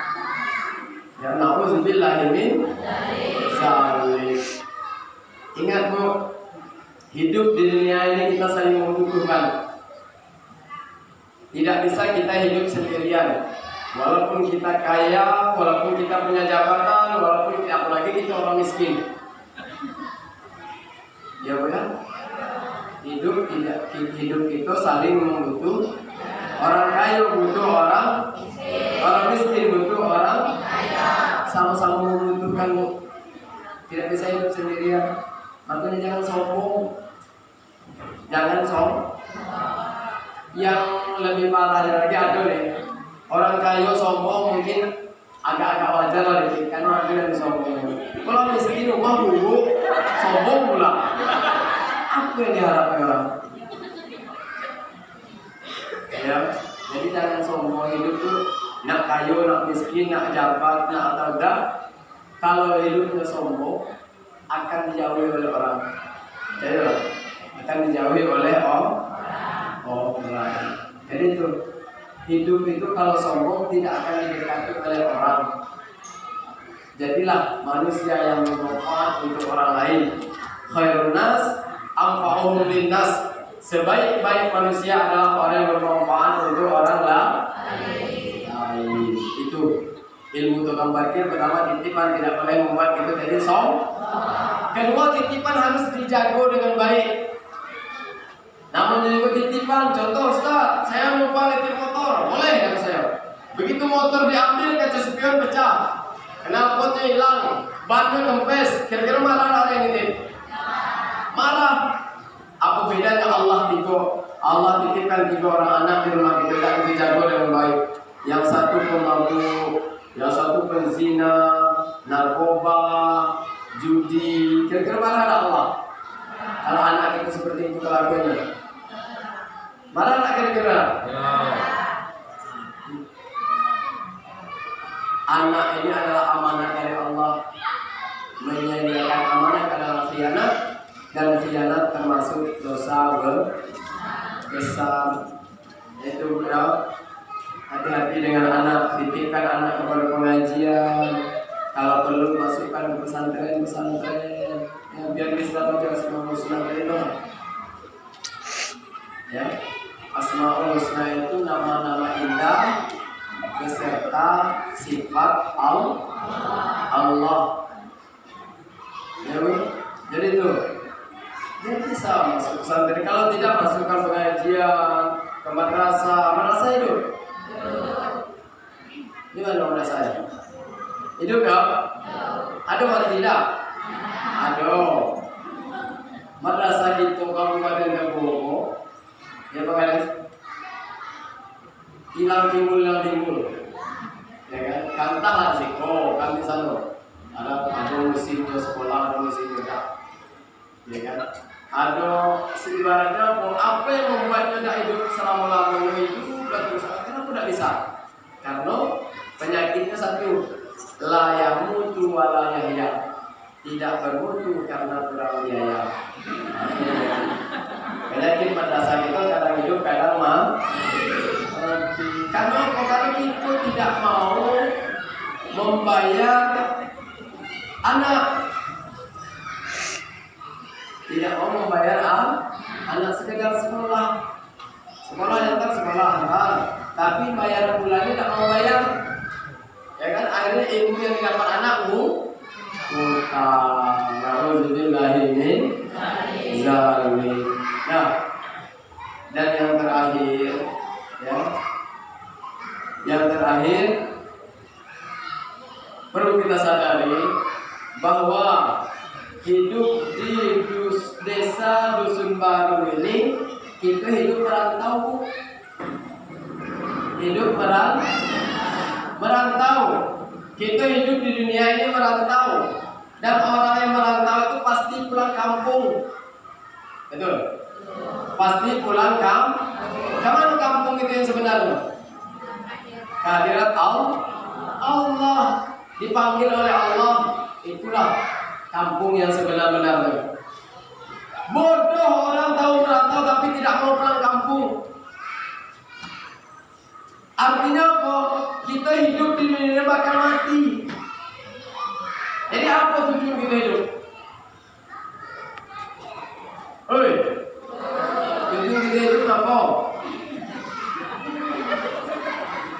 Ya, na'udzubillahi min dzalik. Ingat Bu, hidup di dunia ini kita saling membutuhkan. Tidak bisa kita hidup sendirian. Walaupun kita kaya, walaupun kita punya jabatan, walaupun apalagi kita orang miskin. Ya Bu ya? Hidup itu saling membutuhkan. Orang kaya butuh orang miskin butuh orang kaya. Sama-sama membutuhkan. Tidak bisa hidup sendirian. Makanya jangan sombong. Jangan sombong. Yang lebih parah lagi ada nih. Orang kaya sombong mungkin agak-agak wajar lah dikit, karena ada yang sombong. Kalau miskin rumah buruk, sombong pula. Apa yang diharapkan orang? Ya, jadi jangan sombong. Hidup tuh nak kaya, nak miskin, nak jabat, nak atau enggak. Kalau hidupnya sombong, akan dijauhi oleh orang. Jadi akan dijauhi oleh orang. Jadi itu hidup itu kalau sombong tidak akan didekati oleh orang. Jadilah manusia yang bermanfaat untuk orang lain. Khairun nas anfa'uhum linnas. Sebaik-baik manusia adalah orang yang bermanfaat untuk orang lain. Itu ilmu tukang parkir. Pertama, titipan tidak boleh membuat itu jadi sombong. Kedua, titipan harus dijaga dengan baik. Namun juga titipan, contoh Ustaz, saya lupa nitip motor, boleh kata saya. Begitu motor diambil, kaca spion pecah, knalpotnya hilang, bannya kempes, kira-kira marah orang yang nitip? Marah. Apa bedanya Allah titipkan 3 orang anak di rumah kita, tidak dijaga dengan baik. Yang satu pemabuk, yang satu penzina, narkoba, judi, kira-kira marah Allah? Kalau anak kita seperti itu kelakuannya, marah tak kira-kira? Anak ini adalah amanah dari Allah. Menyediakan amanah adalah khianat, dan khianat termasuk dosa besar. Itu beliau hati-hati dengan anak, titipkan anak kepada pengajian. Kalau perlu masukkan ke pesantren, ya, biar bisa baca Asmaul Husna itu. Ya, Asmaul Husna itu nama-nama indah beserta sifat Allah. Ya, jadi itu. Dia bisa masuk pesantren. Kalau tidak, masukkan pengajian ke madrasah hidup. Gimana madrasah? Hidup ya? Ada atau tidak? Ada. Madrasah itu Kabupaten Kabupaten. Ya Pak Kades? Hilang timbul. Ya kan? Kantalah siko, kan di sana. Ada musim sekolah, ada musim kerja. Ya kan? Ada ibaratnya apa yang membuatnya tidak hidup selama-lamanya itu terus kenapa tidak bisa? Karena penyakitnya satu, la yamutu wa la yahya. Tidak bermutu karena kurang biaya. Penyakit madrasah itu kadang hidup, kadang mati. Karena kita tidak mau membayar anak. Tidak mau membayar anak sekedar sekolah yang sekolah, tapi bayar bulannya tidak mau bayar. Ya kan, akhirnya ilmu yang didapat anakmu utang. Na'udzubillahi min dzalik. Nah, dan yang terakhir perlu kita sadari bahwa hidup di desa Dusun Baru ini kita hidup merantau. Kita hidup di dunia ini merantau. Dan orang yang merantau itu pasti pulang kampung. Betul? Pasti pulang kampung. Kemana kampung itu yang sebenarnya? Kehadirat Allah. Dipanggil oleh Allah. Itulah kampung yang sebenar-benarnya. Bodoh orang tahu merantau tapi tidak mau pulang kampung. Artinya apa? Kita hidup di dunia bakal mati. Jadi apa tujuan kita hidup? Oi, tujuan kita hidup apa?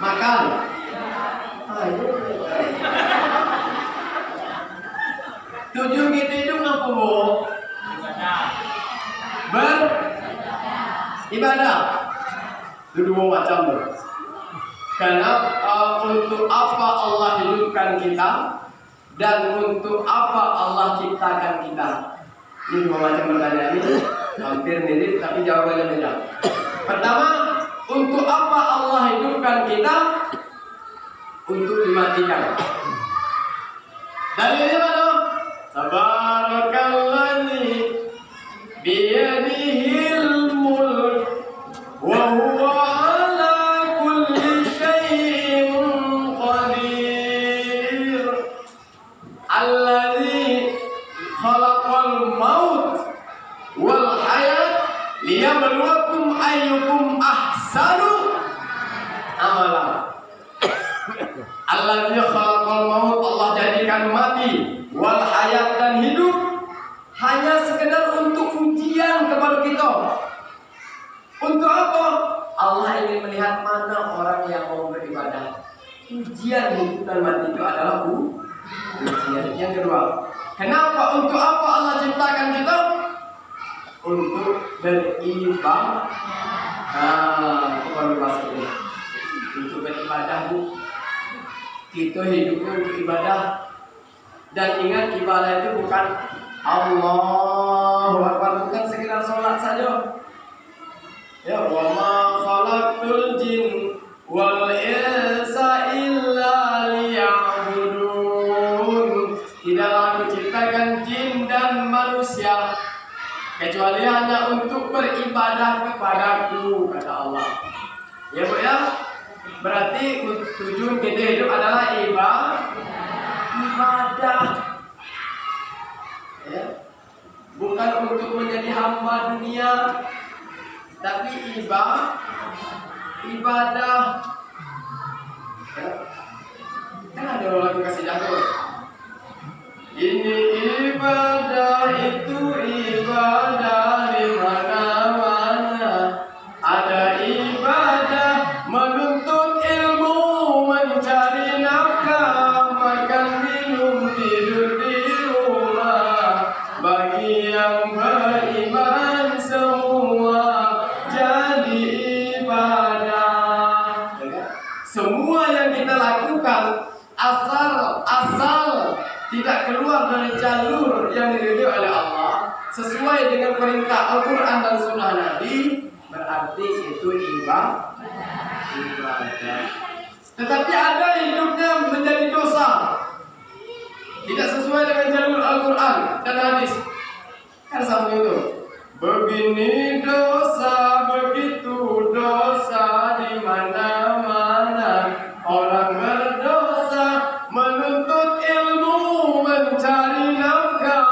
Makan. Tujuan kita hidup apa, Bu? Beribadah. Itu dua macam, Bu. Karena untuk apa Allah hidupkan kita dan untuk apa Allah ciptakan kita. Ini dua macam pertanyaan ini hampir mirip tapi jawabannya beda. Pertama, untuk apa Allah hidupkan kita? Untuk dimatikan. Dalilnya mana? Tabarakalladzi biyadihil mulk wa huwa ala kulli syai'in qadir. Alladzi khalaqal maut wal hayat liyabluwakum ayyukum ahsanu amala. Alladzi khalaqal maut, Allah jadikan mati, wal hayat dan hidup hanya sekedar untuk ujian kepada kita. Untuk apa? Allah ingin melihat mana orang yang mau beribadah. Ujian hidup dan mati itu adalah ujian. Yang kedua, kenapa? Untuk apa Allah ciptakan kita? Untuk beribadah. Itu baru bahasa ini. Untuk beribadah, Bu. Kita hidupnya untuk ibadah. Dan ingat, ibadah itu bukan Allahu Akbar, bukan sekedar sholat saja. Ya, wa ma khalaqtul jin wal insa illa liya'budun. Tidaklah Aku ciptakan jin dan manusia kecuali hanya untuk beribadah kepadaku, kata Allah. Ya, Bu ya. Berarti tujuan kita hidup adalah ibadah. Ya. Bukan untuk menjadi hamba dunia, tapi ibadah. Ya. Kan ada orang lagu kasih jago. Ini ibadah, itu ibadah di mana-mana. Ada ibadah menuntut ilmu, mencari nafkah, makan minum, tidur di rumah. Bagi yang beriman semua jadi ibadah. Semua yang kita lakukan asal tidak keluar dari jalur yang diridhoi oleh Allah, sesuai dengan perintah Al-Quran dan Sunnah Nabi, berarti itu ibadah. Tetapi ada hidupnya menjadi dosa, tidak sesuai dengan jalur Al-Quran dan hadis. Kan sama itu. Begini dosa, begitu dosa di mana-mana. Orang berdosa menuntut ilmu, mencari nafkah,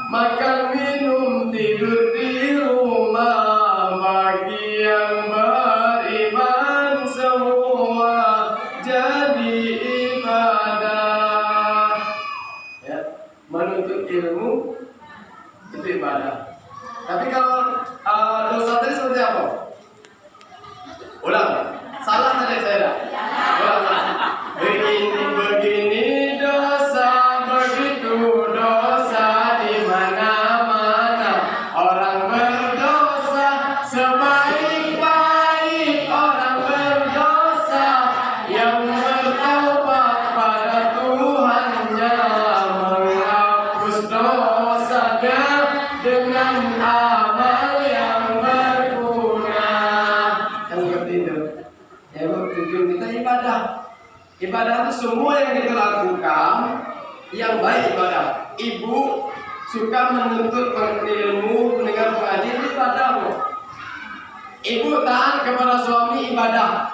makan minum, tidur di rumah. Bagi yang beriman semua jadi ibadah. Ya, menuntut ilmu itu ibadah. Tapi kalau dosa tadi seperti apa? Ulang. Salah tadi saya. Ulang. Begini dosa, begitu dosa di mana-mana. Orang berdosa sebaik-baik orang berdosa yang bertaubat pada Tuhannya, menghapus dosanya dengan amal yang berguna. Kan seperti itu. Ya, tujuan kita ibadah. Ibadah itu semua yang kita lakukan yang baik ibadah. Ibu suka menuntut ilmu, mendengar pengajian, ibadah. Ibu taat kepada suami, ibadah.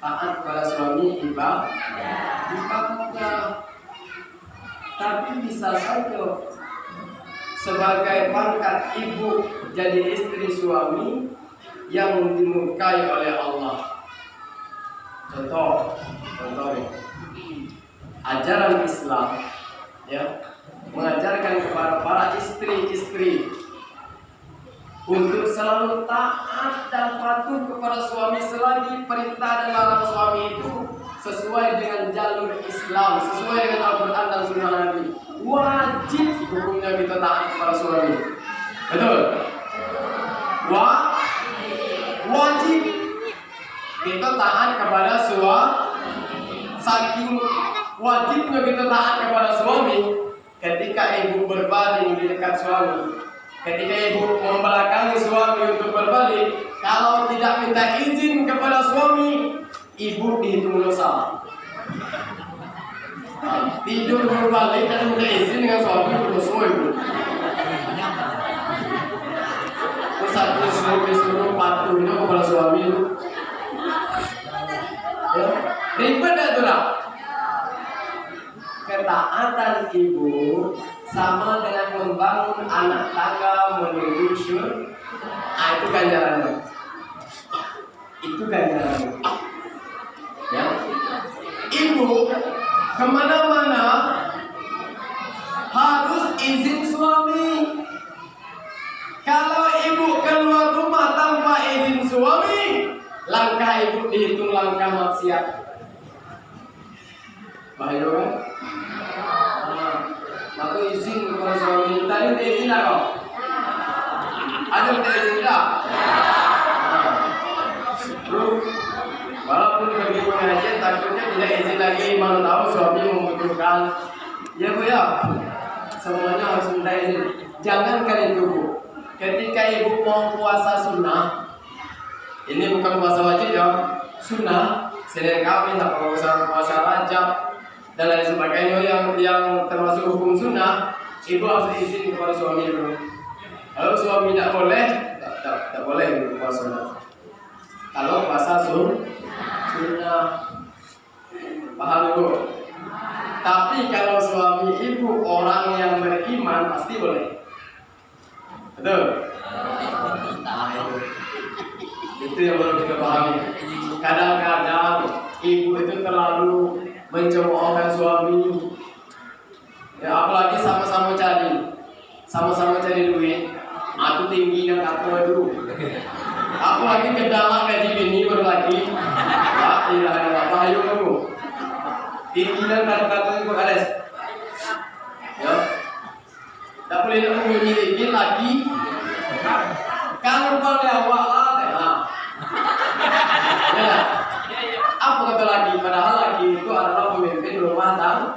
Taat kepada suami, ibadah. Tapi bisa saja sebagai pangkat ibu jadi istri suami yang dimurkai oleh Allah. Contoh nih, ajaran Islam ya, mengajarkan kepada para istri-istri untuk selalu taat dan patuh kepada suami selagi perintah dan larang suami itu sesuai dengan jalur Islam, sesuai dengan Al-Quran dan Sunnah Nabi. Wajib hukumnya kita taat kepada suami. Betul? Wajib kita taat kepada suami. Saking wajibnya kita taat kepada suami, ketika ibu berbaring di dekat suami, ketika ibu membelakangi suami untuk berbalik, kalau tidak minta izin kepada suami, ibu dihitung dosa. Tidur berbalik dan minta izin dengan suami, dosa ibu. Terus disuruh patuhnya kepada suami itu. Ya, ribet itu lah. Ketaatan ibu sama dengan membangun anak tangga menuju surga. Itu ganjarannya. Ya. Ibu kemana-mana harus izin suami. Kalau ibu keluar rumah tanpa izin suami, langkah ibu dihitung langkah maksiat. Bahaya kan? Maka izin kepada suami. Tadi udah izin lah kok? Ada udah izin tak? Walaupun pergi pengajian, takutnya tidak izin lagi. Mana tahu suami membutuhkan. Ya bu ya, semuanya harus minta izin. Jangankan itu bu, ketika ibu mau puasa sunnah, ini bukan puasa wajib ya, sunnah, Senin Kamis, atau puasa Rajab dan lain sebagainya yang termasuk hukum sunnah, ibu harus izin kepada suami dulu. Kalau suami tidak boleh, tak boleh puasa sunnah. Kalau puasa sunnah, paham ibu? Tapi kalau suami ibu orang yang beriman pasti boleh. Betul? Nah, itu yang perlu kita pahami. Kadang-kadang ibu itu terlalu mencemoohkan suami. Ya, apalagi sama-sama cari duit. Aku tinggi dan aku itu. Apalagi kedalak gaji bini berlagi. Tidak ada apa-apa, ayo kamu. Tinggi dan kata-kata itu kades. Ya. Tak boleh nak menyanyi lagi. Kalau pada awak lah, ya. Apa kata lagi? Padahal lagi itu adalah pemimpin rumah tangga.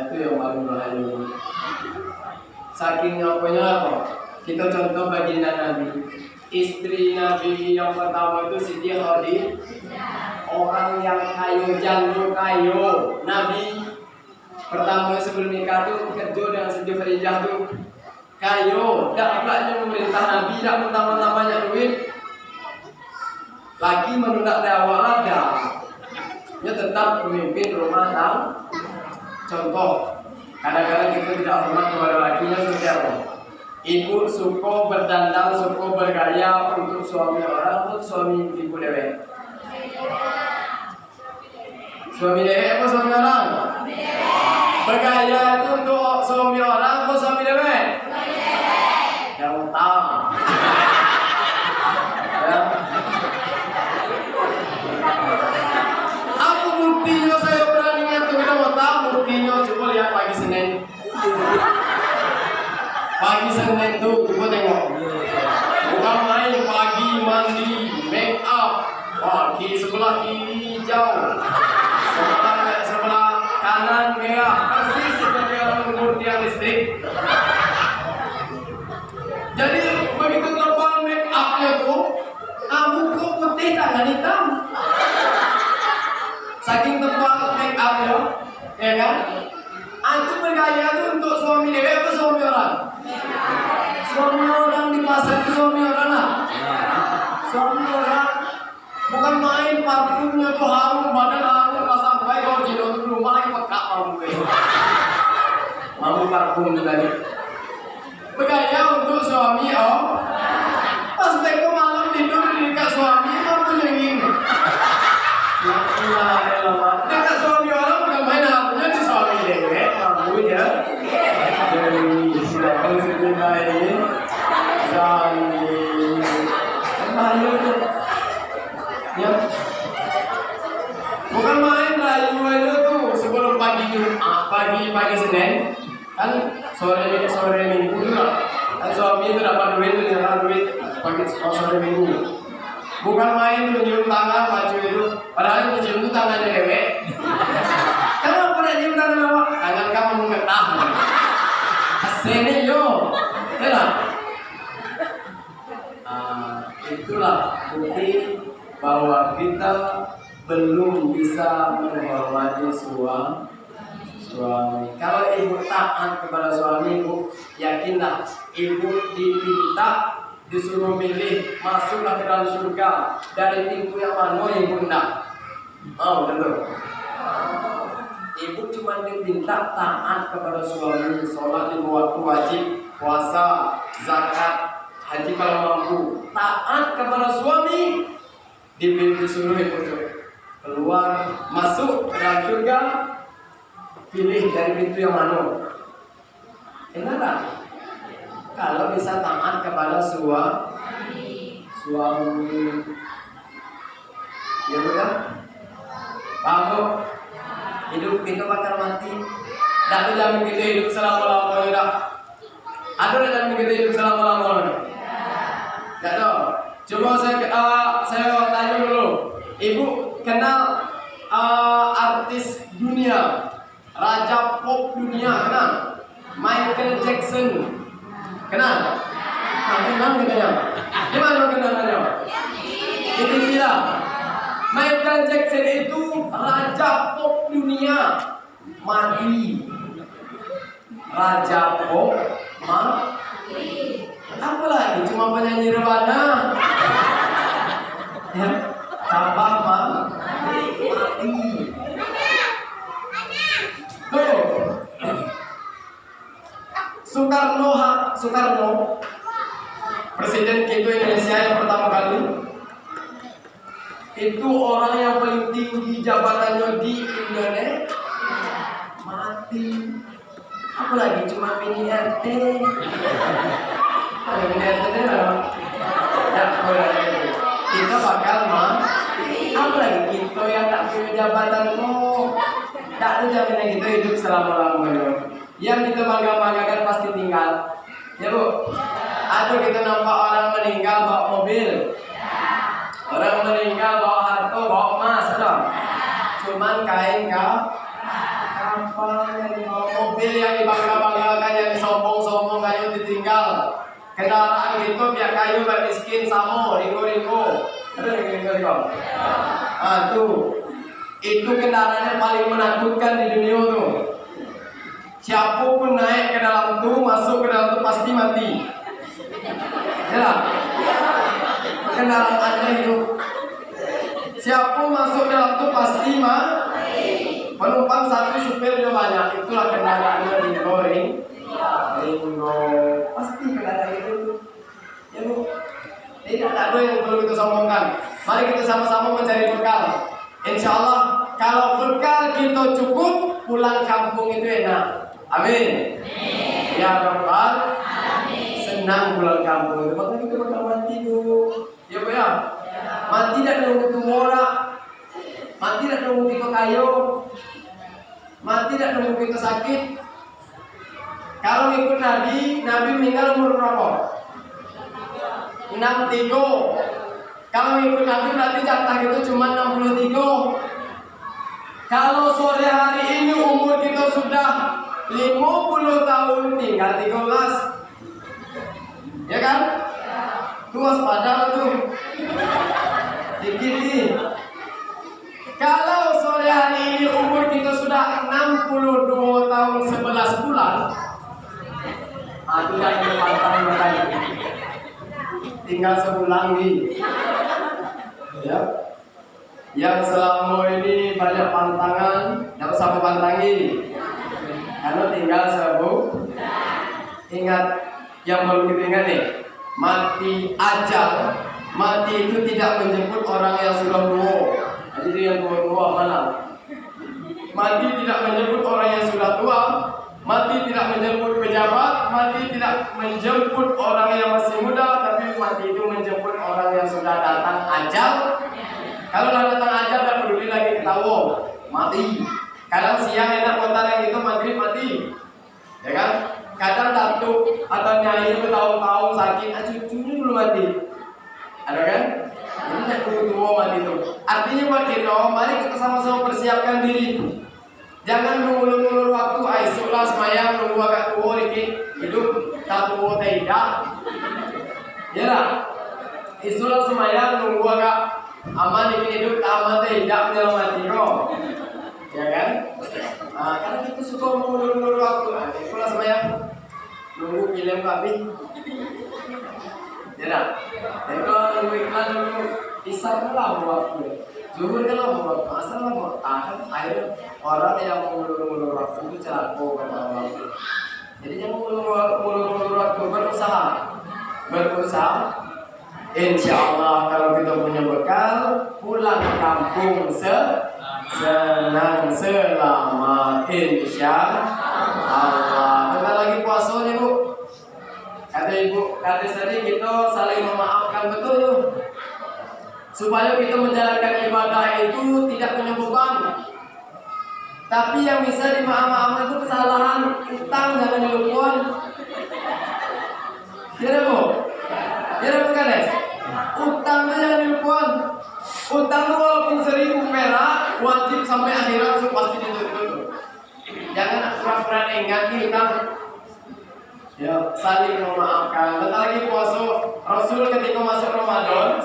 Itu yang paling bahaya. Saking apanya apa? Kita contoh baginda Nabi. Istri Nabi yang pertama itu Siti Khadijah. Orang yang kayu, janggut kayu. Nabi pertama sebelum nikah itu kerja dengan Siti Khadijah itu kayu. Tak pulaknya memerintah Nabi, tak mentah-mentah banyak duit. Lagi menunda dakwah ada. Dia tetap memimpin rumah tangga. Contoh, kadang-kadang kita tidak hormat kepada lakinya seperti apa? Ibu suka berdandan, suka bergaya untuk suami orang, untuk suami ibu dewek. Suami dewek apa suami orang? Bergaya itu untuk suami orang atau suami dewek? Yang utama. Ya. Apa buktinya saya berani ngatur kita mau tahu buktinya? Coba lihat pagi Senin. Pagi Senin itu coba tengok. Bukan main pagi mandi, make up. Wah, di sebelah kiri hijau, sebelah kanan merah, persis seperti orang mengukur tiang listrik. Jadi begitu terbang make upnya tuh, muka putih tangan hitam. Saking tebal make upnya, ya kan? Antum bergaya itu untuk suami dewek atau suami orang? Suami orang di pasar itu suami orang lah. Suami orang bukan main parfumnya tuh harum, badan harum, rasa baik kalau di rumah lagi pekak parfum itu. Mampu parfum itu tadi. Bergaya untuk suami pas teko malam tidur di dekat suami mampu nyengin. Ya Allah, dekat suami orang bukan main harumnya di suami dewek. bahaya tuh. Ya. Bukan main rayu itu tuh sebelum pagi Jumat, pagi Senin, kan sore Minggu juga. Kan suami itu dapat duit itu nyerah duit pagi sore Minggu. Bukan main tuh nyium tangan maju itu, padahal nyium itu tangannya dewek. Kenapa pernah nyium tangan awak? Tangan kamu mengetah. Sini yo, itulah bukti bahwa kita belum bisa menghormati suami. Kalau ibu taat kepada suami, ibu yakinlah ibu disuruh milih masuklah ke dalam surga dari pintu yang mana ibu hendak. Oh betul. Ibu cuma diminta taat kepada suami, sholat 5 waktu wajib, puasa, zakat, haji kalau mampu. Taat kepada suami, disuruh ibu keluar, masuk ke dalam surga, pilih dari pintu yang mana. Kenapa? Kalau bisa taat kepada suami, ya betul. Paham? Hidup kita bakal mati. Tak ada jamin kita hidup selama-lamanya. Ada jamin kita hidup selama-lamanya. Tak ada. Cuma saya tanya dulu. Ibu kenal artis dunia, raja pop dunia, kenal? Michael Jackson. Kenal? Kenal katanya. Di mana kenalnya? Itu dia. Michael Jackson itu raja pop dunia, mati. Raja pop mati. Apa lagi? Cuma penyanyi rebana. Ya, tambah mati. Tuh. Soekarno, Presiden kita Indonesia yang pertama kali. Itu orang yang paling tinggi jabatannya di Indonesia, mati. Apalagi cuma mini RT. Mini RT kita bakal mati. Apalagi kita yang tak punya jabatan tak ada jaminan kita hidup selama-lamanya. Yang kita bangga-banggakan pasti tinggal. Ya Bu. Atau kita nampak orang meninggal bawa mobil. Orang meninggal bawa harta, bawa emas, ada. Cuman kain kapal yang dibawa, mobil yang dibangga-banggakan, yang disombong-sombong kayu ditinggal. Kendaraan itu biar kayu gak miskin sama, ringo-ringo. Ada ringo-ringo. Tuh. Itu kendaraan yang paling menakutkan di dunia tuh. Siapapun naik ke dalam itu, masuk ke dalam itu pasti mati. Ya. Kendaraan Anda hidup. Siapa masuk dalam itu pasti mati. Penumpang satu, supirnya banyak. Itulah kendaraannya digoreng. Pasti kendaraan itu. Ya Bu. Tidak ada yang perlu kita sombongkan. Mari kita sama-sama mencari bekal. Insya Allah kalau bekal kita cukup, pulang kampung itu enak. Amin. Ya Rabbal. Senang pulang kampung itu. Makanya kita bakal mati dulu. Ya Bu ya. Mati tidak nunggu tumora. Mati tidak nunggu kita kayu. Mati tidak nunggu kita sakit. Kalau ikut Nabi meninggal umur berapa? 63. Kalau ikut Nabi berarti jatah itu cuma 63. Kalau sore hari ini umur kita sudah 50 tahun, tinggal 13. Ya kan? Tuh waspada tuh. Dikit. Kalau sore hari ini umur kita sudah 62 tahun 11 bulan. Itu yang pantang makanya. Tinggal sebulan nih. Ya. Yang selama ini banyak pantangan, tidak usah pantangi. Karena tinggal ingat yang perlu kita ingat nih, mati ajal. Mati itu tidak menjemput orang yang sudah tua. Jadi yang tua mana? Mati tidak menjemput orang yang sudah tua. Mati tidak menjemput pejabat. Mati tidak menjemput orang yang masih muda. Tapi mati itu menjemput orang orang yang sudah datang ajal. Kalau sudah datang ajal tak peduli lagi ketawa, mati. Kadang siang enak kontar yang itu maghrib mati, ya kan? Kadang datuk atau nyai itu tahun-tahun sakit, cucunya belum mati, ada kan? Ini tak tua mati itu. Artinya buat kita, mari kita sama-sama persiapkan diri. Jangan mengulur-ulur waktu, aisuklah semayang nunggu agak tua dikit, hidup tak tua tidak. Ya lah, isulah semayang nunggu agak aman dikit hidup tak aman tidak menyelamatkan kau. Ya kan? Nah, karena kita suka mengulur-ulur waktu, itulah semayang nunggu film habis. Ya lah, jadi kalau nunggu iklan nunggu isar lah waktu. Zuhur kan lah buat masalah buat akhirnya orang yang mengulur-ulur waktu itu celaka pada waktu. Jadi jangan mengulur-ulur waktu, berusaha. Insya Allah kalau kita punya bekal, pulang kampung senang selamat. Insya Allah. Bentar lagi puasa nih Bu. Kata Ibu, kata tadi kita saling memaafkan betul. Supaya kita menjalankan ibadah itu tidak punya beban. Tapi yang bisa dimaafkan itu kesalahan, utang jangan dilupakan. Iya Bu? Iya bukan ya? Utang itu jangan dilupakan. Utang itu walaupun 1.000 perak wajib sampai akhirat pasti ditutup. Jangan pura-pura ingat utang. Ya, saling memaafkan. Bentar lagi puasa. Rasul ketika masuk Ramadan,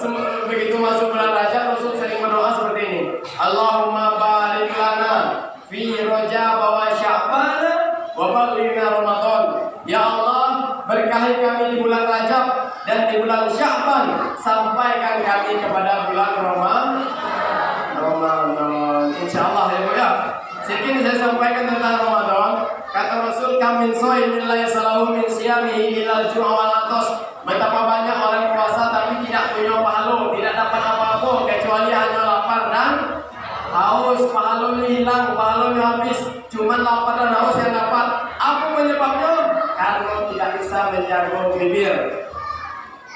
begitu masuk bulan Rajab, Rasul sering berdoa seperti ini. Allahumma barik lana fi Rajab wa Sya'ban wa ballighna Ramadan. Ya Allah, berkahi kami di bulan Rajab dan di bulan Sya'ban, sampaikan kami kepada bulan Ramadan. Insyaallah ya Bu ya. Sedikit saya sampaikan tentang Ramadan. Kata Rasul, kamin so'imillahi salahu min siyamihi ilal ju'a wal atas. Betapa banyak orang puasa tapi tidak punya pahala, tidak dapat apa-apa kecuali hanya lapar dan haus. Pahalanya hilang, pahalanya habis. Cuma lapar dan haus yang dapat. Apa penyebabnya? Karena tidak bisa menjaga bibir.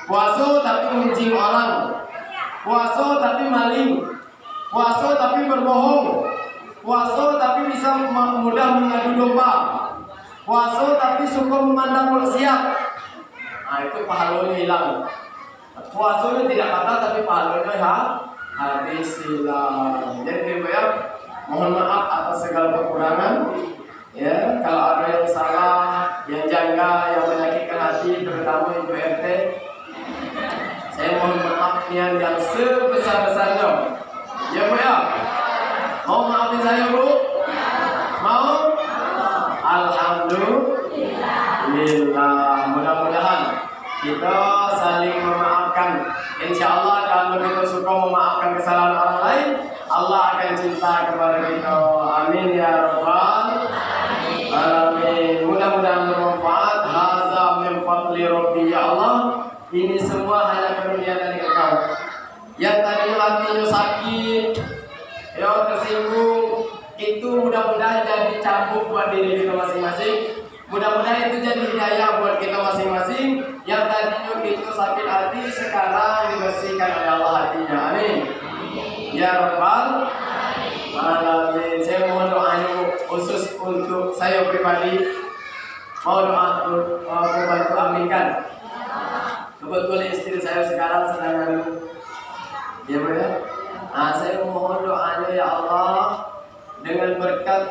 Puasa tapi menjing orang. Puasa tapi maling. Puasa tapi berbohong. Puasa tapi bisa mudah mengadu domba. Puasa tapi suka memandang maksiat. Nah itu pahalanya hilang. Puasanya tidak batal tapi pahalanya habis hilang. Jadi ya, mohon maaf atas segala kekurangan. Ya, kalau ada yang salah, yang janggal, yang menyakitkan hati, terutama Ibu RT, saya mohon maaf yang sebesar-besarnya. Ya Bu ya. Mau maafin saya Bu? Mau? Alhamdulillah. Mudah-mudahan kita saling memaafkan. Insya Allah kalau kita suka memaafkan kesalahan orang lain, Allah akan cinta kepada kita. Amin ya rabbal alamin. Mudah-mudahan bermanfaat. Hadza min fadli rabbi ya Allah. Ini semua hanya karunia dari Engkau. Yang tadi hatinya sakit, yang tersinggung, itu mudah-mudahan jadi cambuk buat diri kita masing-masing. Mudah-mudahan itu jadi hidayah buat kita masing-masing. Yang tadinya itu sakit hati, sekarang dibersihkan oleh Allah hatinya. Amin. Ya Rabbal alamin. Saya mohon doanya khusus untuk saya pribadi. Mau doa untuk membantu aminkan. Kebetulan istri saya sekarang sedang ngandung. Ya Bu ya. Nah, saya mohon doanya ya Allah dengan berkat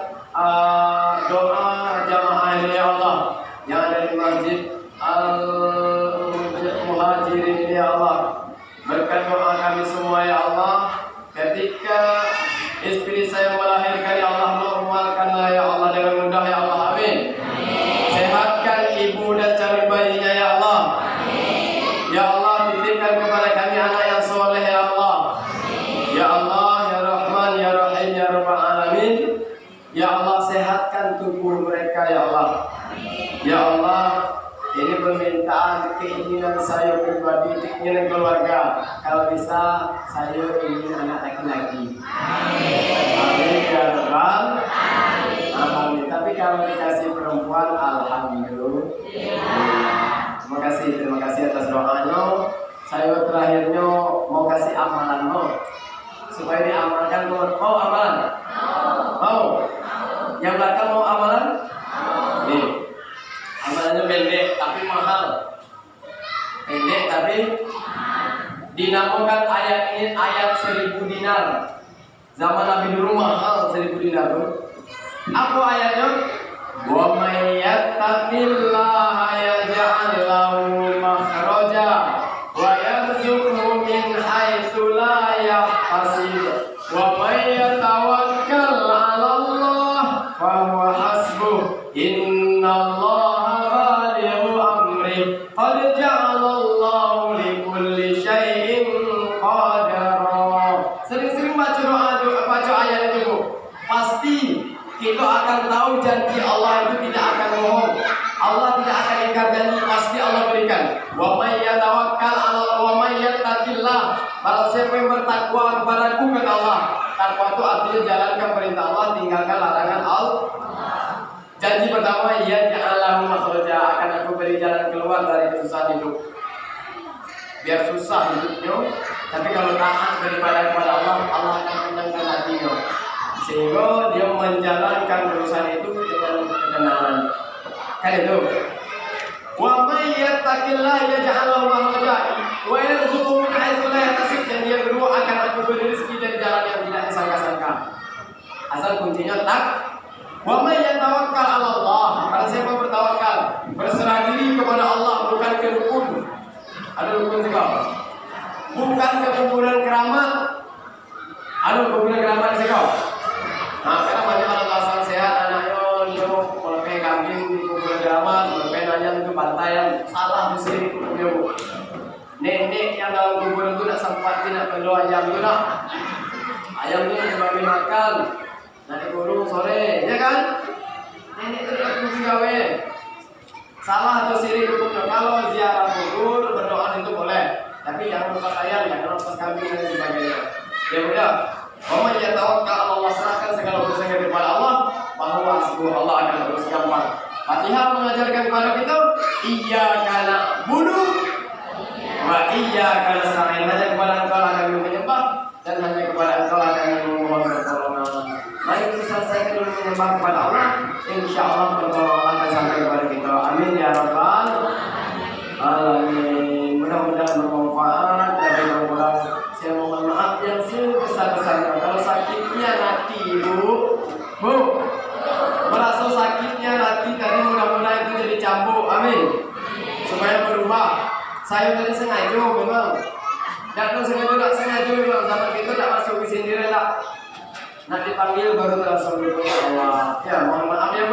doa jamaah ini ya Allah yang ada di Masjid Al-Muhajirin ini ya Allah. Berkat doa kami semua ya Allah, ketika istri saya melahirkan ya Allah, normalkanlah ya Allah dengan mudah ya Allah. Amin. Sehatkan ibu dan calon bayinya ya Allah. Ya Allah, titipkan kepada kami anak yang soleh ya Allah. Ya Allah, ya Rahman, ya Rahim, ya Rabbal Alamin. Ya Allah, sehatkan tubuh mereka ya Allah. Ya Allah, ini permintaan keinginan saya pribadi, keinginan keluarga. Kalau bisa, saya ingin anak laki-laki. Amin ya Rabbal Alamin. Tapi kalau dikasih perempuan, alhamdulillah. Terima kasih atas doanya. Saya terakhirnya mau kasih amalan mau supaya diamalkan mau amalan mau yang belakang mau amalan nih amalannya pendek tapi mahal pendek tapi dinamakan ayat ini ayat 1000 dinar zaman Nabi dulu mahal 1000 dinar tuh apa ayatnya wa may yattaqillaha yaj'al lahu makhraja wa yarzuqhu min haitsu la yahtasib wa may yatawakkal 'ala Allah fa huwa hasbuh innallaha balighu amri qad ja'ala Allahu likulli syai'in qadara. Sering-sering baca ayat itu Bu, pasti kita akan tahu janji Allah itu tidak akan bohong. Allah tidak akan ingkar janji, pasti Allah berikan. Wa may yatawakkal 'ala Allah wa may yattaqillah. Barang siapa yang bertakwa kepadaku kata Allah. Takwa itu artinya jalankan perintah Allah, tinggalkan larangan Allah. Janji pertama, ya ja'alahu makhraja, akan aku beri jalan keluar dari kesusahan hidup. Biar susah hidupnya, tapi kalau taat daripada kepada Allah, Allah akan menyenangkan hatinya. Sehingga dia menjalankan urusan itu dengan ketenangan. Kan itu. Wa may yattaqillaha yaj'al lahu makhraja wa yarzuqhu min haitsu la yahtasib. Dan yang kedua akan aku beri rezeki dari jalan yang tidak disangka-sangka. Asal kuncinya tak. Wa may yatawakkal 'ala Allah. Barang siapa bertawakal, berserah diri kepada Allah, bukan ke dukun. Ada dukun juga. Bukan ke kuburan keramat. Ada kuburan keramat juga. Nah, karena banyak orang asal sehat anaknya untuk melepai kambing di kuburan keramat, melepai nanya itu bantayan, salah mesti kuburan. Nenek yang dalam kuburan itu tidak sempat tidak perlu ayam itu nak. Ayamnya dibagi makan. Nanti guru sore, ya kan? Nenek itu tidak perlu gawe. Salah atau sirik hukumnya. Kalau ziarah kubur berdoa itu boleh, tapi jangan lupa sayang, jangan lupa kambing dan sebagainya. Ya udah. Wa may yatawakkal 'ala Allah, serahkan segala urusannya kepada Allah, bahwa hasbuh, Allah akan terus gampang. Fatihah mengajarkan kepada kita iyyaka na'budu wa iyyaka nasta'in. Hanya kepada Engkau lah kami menyembah dan hanya kepada Engkau lah kami memohon pertolongan. Mari kita selesaikan dulu menyembah kepada Allah. Insyaallah pertolongan Allah akan sampai kepada kita. Amin ya rabbal alamin. Mudah-mudahan bermanfaat dan mudah-mudahan saya mohon maaf yang sebesar-besarnya. Kalau sakitnya nanti Bu, merasa sakitnya nanti tadi mudah-mudahan itu jadi cambuk. Amin. Supaya berubah. Saya tadi sengaja memang. Dan sengaja memang zaman kita tak masuk di sendiri tak. Nanti panggil baru langsung Allah. Ya mohon maaf ya.